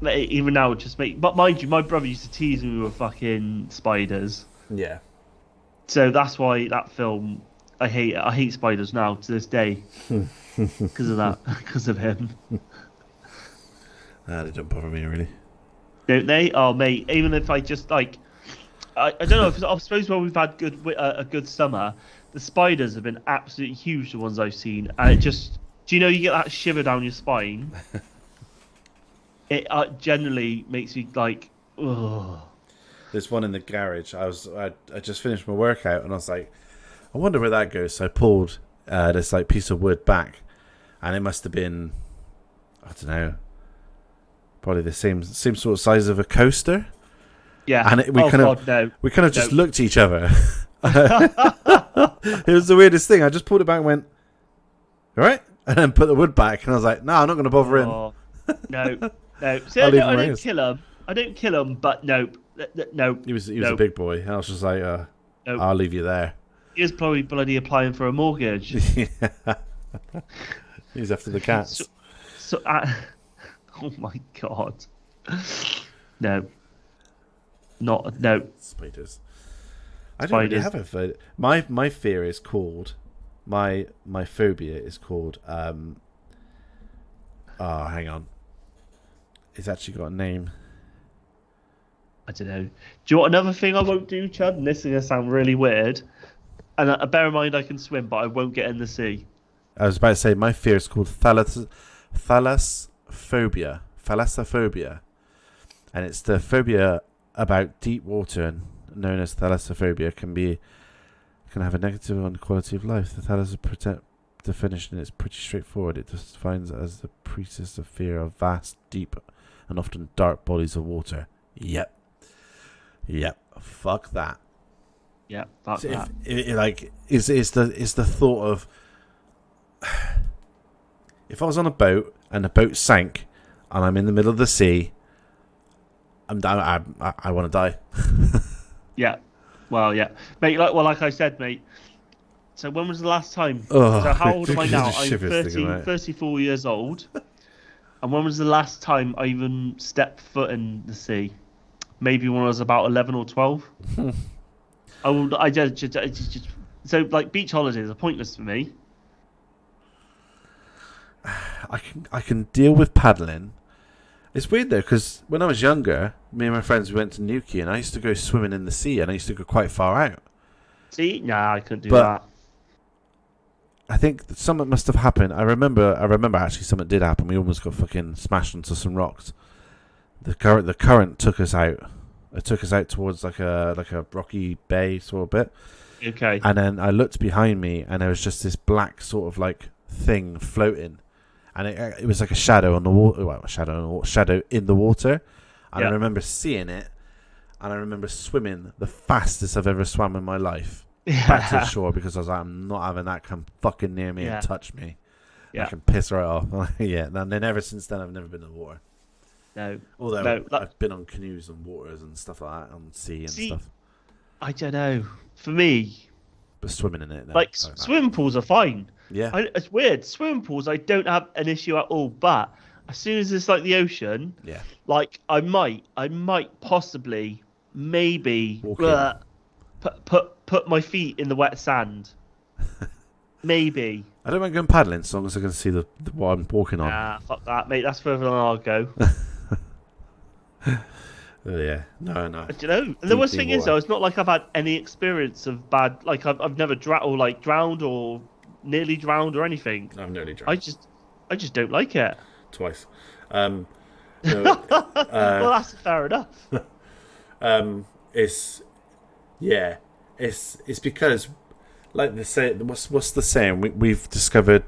Mate, even now, But mind you, my brother used to tease me with fucking spiders. Yeah. So that's why that film, I hate it. I hate spiders now to this day because of that, because of him. They don't bother me really. Don't they? Oh, mate. Even if I just like, I don't know. Because I suppose when we've had a good summer, the spiders have been absolutely huge. The ones I've seen, and it just, do you know, you get that shiver down your spine. It generally makes me like, ugh. There's one in the garage. I just finished my workout and I was like, I wonder where that goes. So I pulled this like piece of wood back, and it must have been, I don't know, probably the same sort of size of a coaster. Yeah. And we kind of just looked at each other. It was the weirdest thing. I just pulled it back and went, all right, and then put the wood back, and I was like, no, I'm not going to bother him. No. So I don't kill him. I don't kill him, but no. He was a big boy. I was just like, I'll leave you there. He was probably bloody applying for a mortgage. He's after the cats. Oh my god. No. Spiders. I don't really have a phobia. My fear is called, my phobia is called, hang on. It's actually got a name. I don't know. Do you want another thing I won't do, Chad? And this is going to sound really weird. And bear in mind I can swim, but I won't get in the sea. I was about to say, my fear is called thalassophobia. Thalassophobia. And it's the phobia about deep water, known as thalassophobia, can have a negative on quality of life. The thalassophobia definition is pretty straightforward. It just defines it as the precis of fear of vast, deep, and often dark bodies of water. Yep. Fuck that. Yeah, fuck that. Is the thought of if I was on a boat and the boat sank and I'm in the middle of the sea, I'm down. I want to die. Yeah. Well, yeah, mate. Like I said, mate. So when was the last time? Oh, so how old am I now? I'm 34 years old. And when was the last time I even stepped foot in the sea? Maybe when I was about 11 or 12. I just so like beach holidays are pointless for me. I can deal with paddling. It's weird though, because when I was younger, me and my friends went to Newquay, and I used to go swimming in the sea, and I used to go quite far out. See, nah, I couldn't do But that. I think that something must have happened. I remember actually something did happen. We almost got fucking smashed onto some rocks. The current took us out. It took us out towards like a rocky bay sort of bit. Okay. And then I looked behind me, and there was just this black sort of like thing floating, and it was like a shadow on the water. Well, shadow in the water. And I remember seeing it, and I remember swimming the fastest I've ever swam in my life back to the shore, because I was like, I'm not having that come fucking near me and touch me. I can piss right off. Yeah. And then ever since then, I've never been in the water. No. Although I've been on canoes and waters and stuff like that, on sea and stuff. I don't know. For me, but swimming in it, no, like swimming pools are fine. Yeah, it's weird. Swimming pools, I don't have an issue at all. But as soon as it's like the ocean, like I might possibly, maybe put my feet in the wet sand. Maybe. I don't mind going paddling as long as I can see what I'm walking on. Nah, fuck that, mate. That's further than I'll go. Yeah, no. Do you know? And the worst thing is, though, it's not like I've had any experience of bad. Like I've never drowned or nearly drowned or anything. I've nearly drowned. I just don't like it. Twice. Well, that's fair enough. It's because, like they say, what's the saying? We've discovered,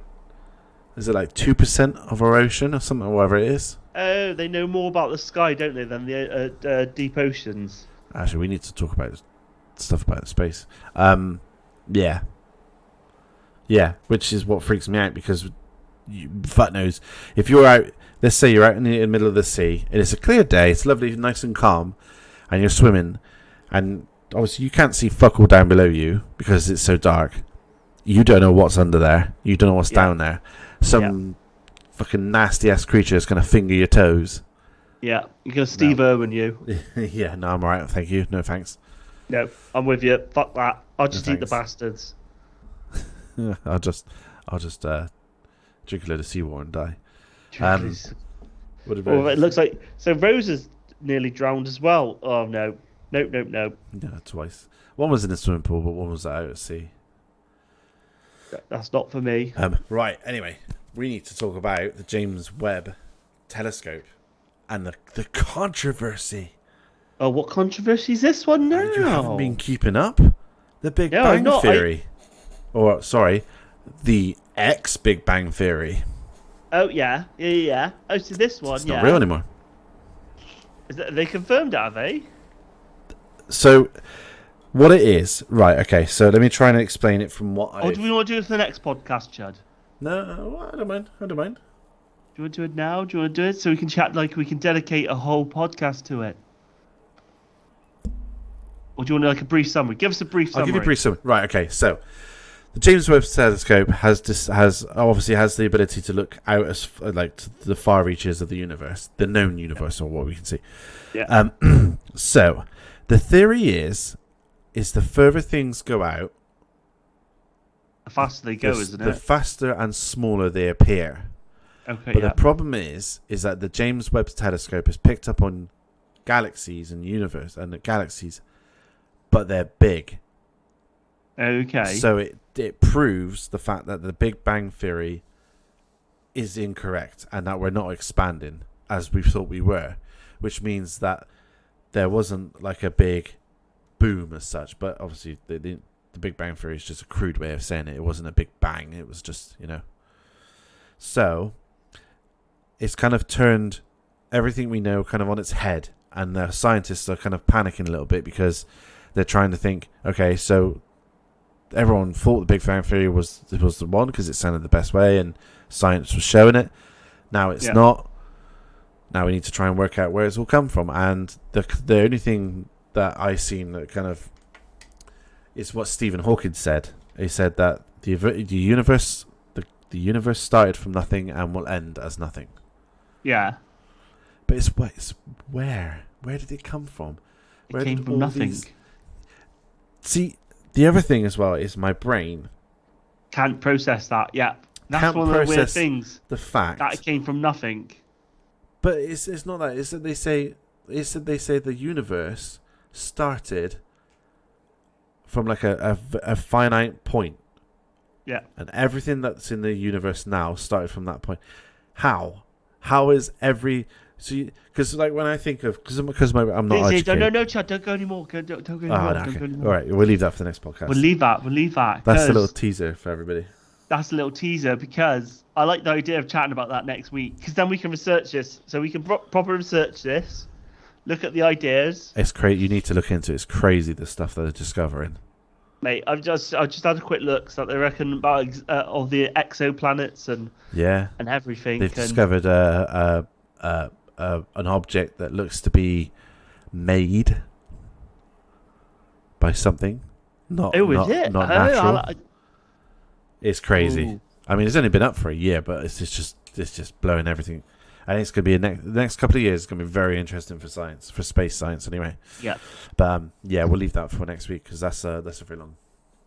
is it like 2% of our ocean or something, or whatever it is? Oh, they know more about the sky, don't they, than the deep oceans? Actually, we need to talk about stuff about space. Yeah, which is what freaks me out, because fuck knows, if you're out, let's say you're out in the middle of the sea, and it's a clear day, it's lovely, nice and calm, and you're swimming, and obviously you can't see fuck all down below you because it's so dark. You don't know what's under there. You don't know what's down there. Some fucking nasty ass creature is going to finger your toes. Yeah, you're going to Steve Irwin you. Yeah, no, I'm alright, thank you. No thanks. No, I'm with you. Fuck that. I'll just eat the bastards. I'll just drink a load of seawater and die. It looks like Rose is nearly drowned as well. Oh no. Nope. Yeah, twice. One was in a swimming pool, but one was out at sea. That's not for me. Right, anyway, we need to talk about the James Webb telescope and the controversy. Oh, what controversy is this one now? You haven't been keeping up? The Big Bang Theory. Or, sorry, the Big Bang Theory. Oh, yeah. Oh, so this one, it's not real anymore. They confirmed it, have they? So, what it is, right, okay, so let me try and explain it from what do we want to do it for the next podcast, Chad? No, I don't mind. Do you want to do it now? Do you want to do it so we can chat, like we can dedicate a whole podcast to it? Or do you want a brief summary? Give us a brief summary. I'll give you a brief summary. Right, okay, so the James Webb telescope has the ability to look out as to the far reaches of the universe, the known universe, or what we can see. Yeah. So the theory is the further things go out, the faster they go, isn't it? The faster and smaller they appear. Okay. But the problem is that the James Webb telescope has picked up on galaxies and universe and the galaxies, but they're big. Okay. So it proves the fact that the Big Bang Theory is incorrect and that we're not expanding as we thought we were, which means that there wasn't like a big boom as such. But obviously, the Big Bang Theory is just a crude way of saying it. It wasn't a big bang. It was just, So it's kind of turned everything we know kind of on its head, and the scientists are kind of panicking a little bit because they're trying to think, okay, so everyone thought the Big Bang Theory was the one because it sounded the best way and science was showing it. Now it's not. Now we need to try and work out where it's all come from. And the only thing that I seen that kind of is what Stephen Hawking said. He said that the universe started from nothing and will end as nothing. Yeah. But it's where? Where did it come from? It came from nothing. See, the other thing as well is my brain Can't process that. Yeah, that's can't one of the weird process things. the fact That it came from nothing. But it's not that. It's that they say the universe started from like a finite point, Yeah. and everything that's in the universe now started from that point. How? How is every because like when I think of I'm not educated. No, Chad, don't go anymore. Don't go anymore. Oh, Don't okay. go anymore. All right, we'll leave that for the next podcast. We'll leave that. That's a little 'cause teaser for everybody. That's a little teaser because I like the idea of chatting about that next week because then we can research this. So we can proper research this, look at the ideas. It's crazy. You need to look into it. It's crazy the stuff that they're discovering. Mate, I just had a quick look. So they reckon about all the exoplanets and everything. They've discovered an object that looks to be made by something, not natural. It's crazy. Ooh. I mean, it's only been up for a year, but it's just blowing everything. I think it's going to be the next couple of years. It's going to be very interesting for space science, anyway. Yeah. But we'll leave that for next week because that's a very long.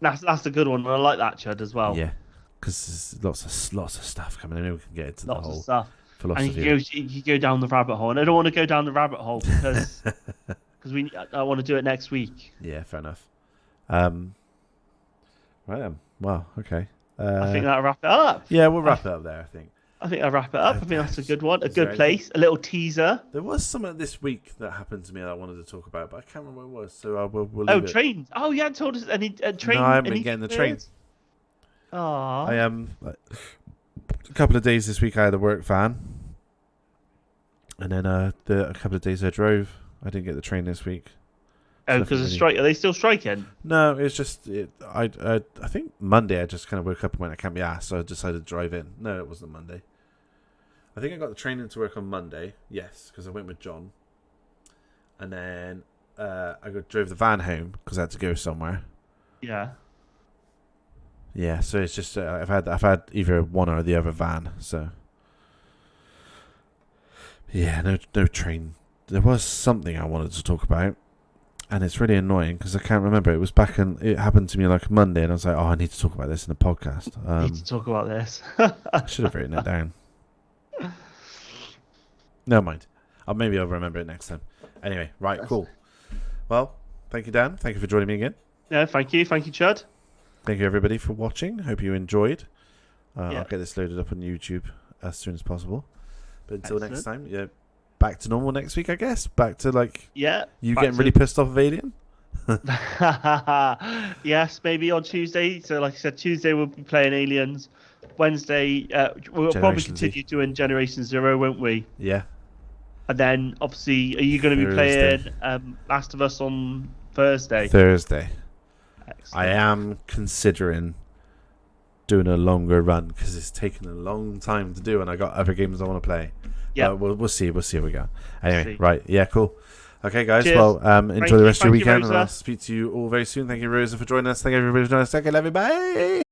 That's a good one. I like that, Chud, as well. Yeah, because there's lots of stuff coming in. We can get into lots the whole of stuff. philosophy. And you go down the rabbit hole, and I don't want to go down the rabbit hole because I want to do it next week. Yeah, fair enough. Right then. Wow. Okay. I think that'll wrap it up. Yeah, we'll wrap it up there. I think I'll wrap it up. I think that's a good one. A good there place. A little teaser. There was something this week that happened to me that I wanted to talk about, but I can't remember what it was. So we'll leave it. Trains. Oh, you hadn't told us any train. No, I haven't been getting the train. Oh. I a couple of days this week I had a work van, and then a couple of days I drove. I didn't get the train this week. Oh, because of strike. Are they still striking? No, it's just I think Monday I just kind of woke up and went I can't be asked, so I decided to drive in. No, it wasn't Monday. I think I got the train into work on Monday. Yes, because I went with John, and then I drove the van home because I had to go somewhere. Yeah. Yeah, so it's just I've had either one or the other van. So yeah, no train. There was something I wanted to talk about. And it's really annoying because I can't remember. It happened to me like Monday, and I was like, "Oh, I need to talk about this in a podcast." I need to talk about this. I should have written it down. Never mind. Maybe I'll remember it next time. Anyway, right, cool. Well, thank you, Dan. Thank you for joining me again. Yeah, thank you, Chud. Thank you, everybody, for watching. Hope you enjoyed. I'll get this loaded up on YouTube as soon as possible. But until next time, back to normal next week, I guess. Back to you getting really pissed off of Alien. Yes, maybe on Tuesday. So, like I said, Tuesday we'll be playing Aliens. Wednesday, we'll probably continue doing Generation Zero, won't we? Yeah. And then, obviously, are you going to be playing Last of Us on Thursday? Thursday. Excellent. I am considering doing a longer run because it's taken a long time to do, and I got other games I want to play. Yeah, we'll see. We'll see how we go. Anyway, right? Yeah, cool. Okay, guys. Cheers. Well, enjoy the rest of your weekend, you, and I'll speak to you all very soon. Thank you, Rosa, for joining us. Thank you, everybody, for joining us. Okay, love you. Bye.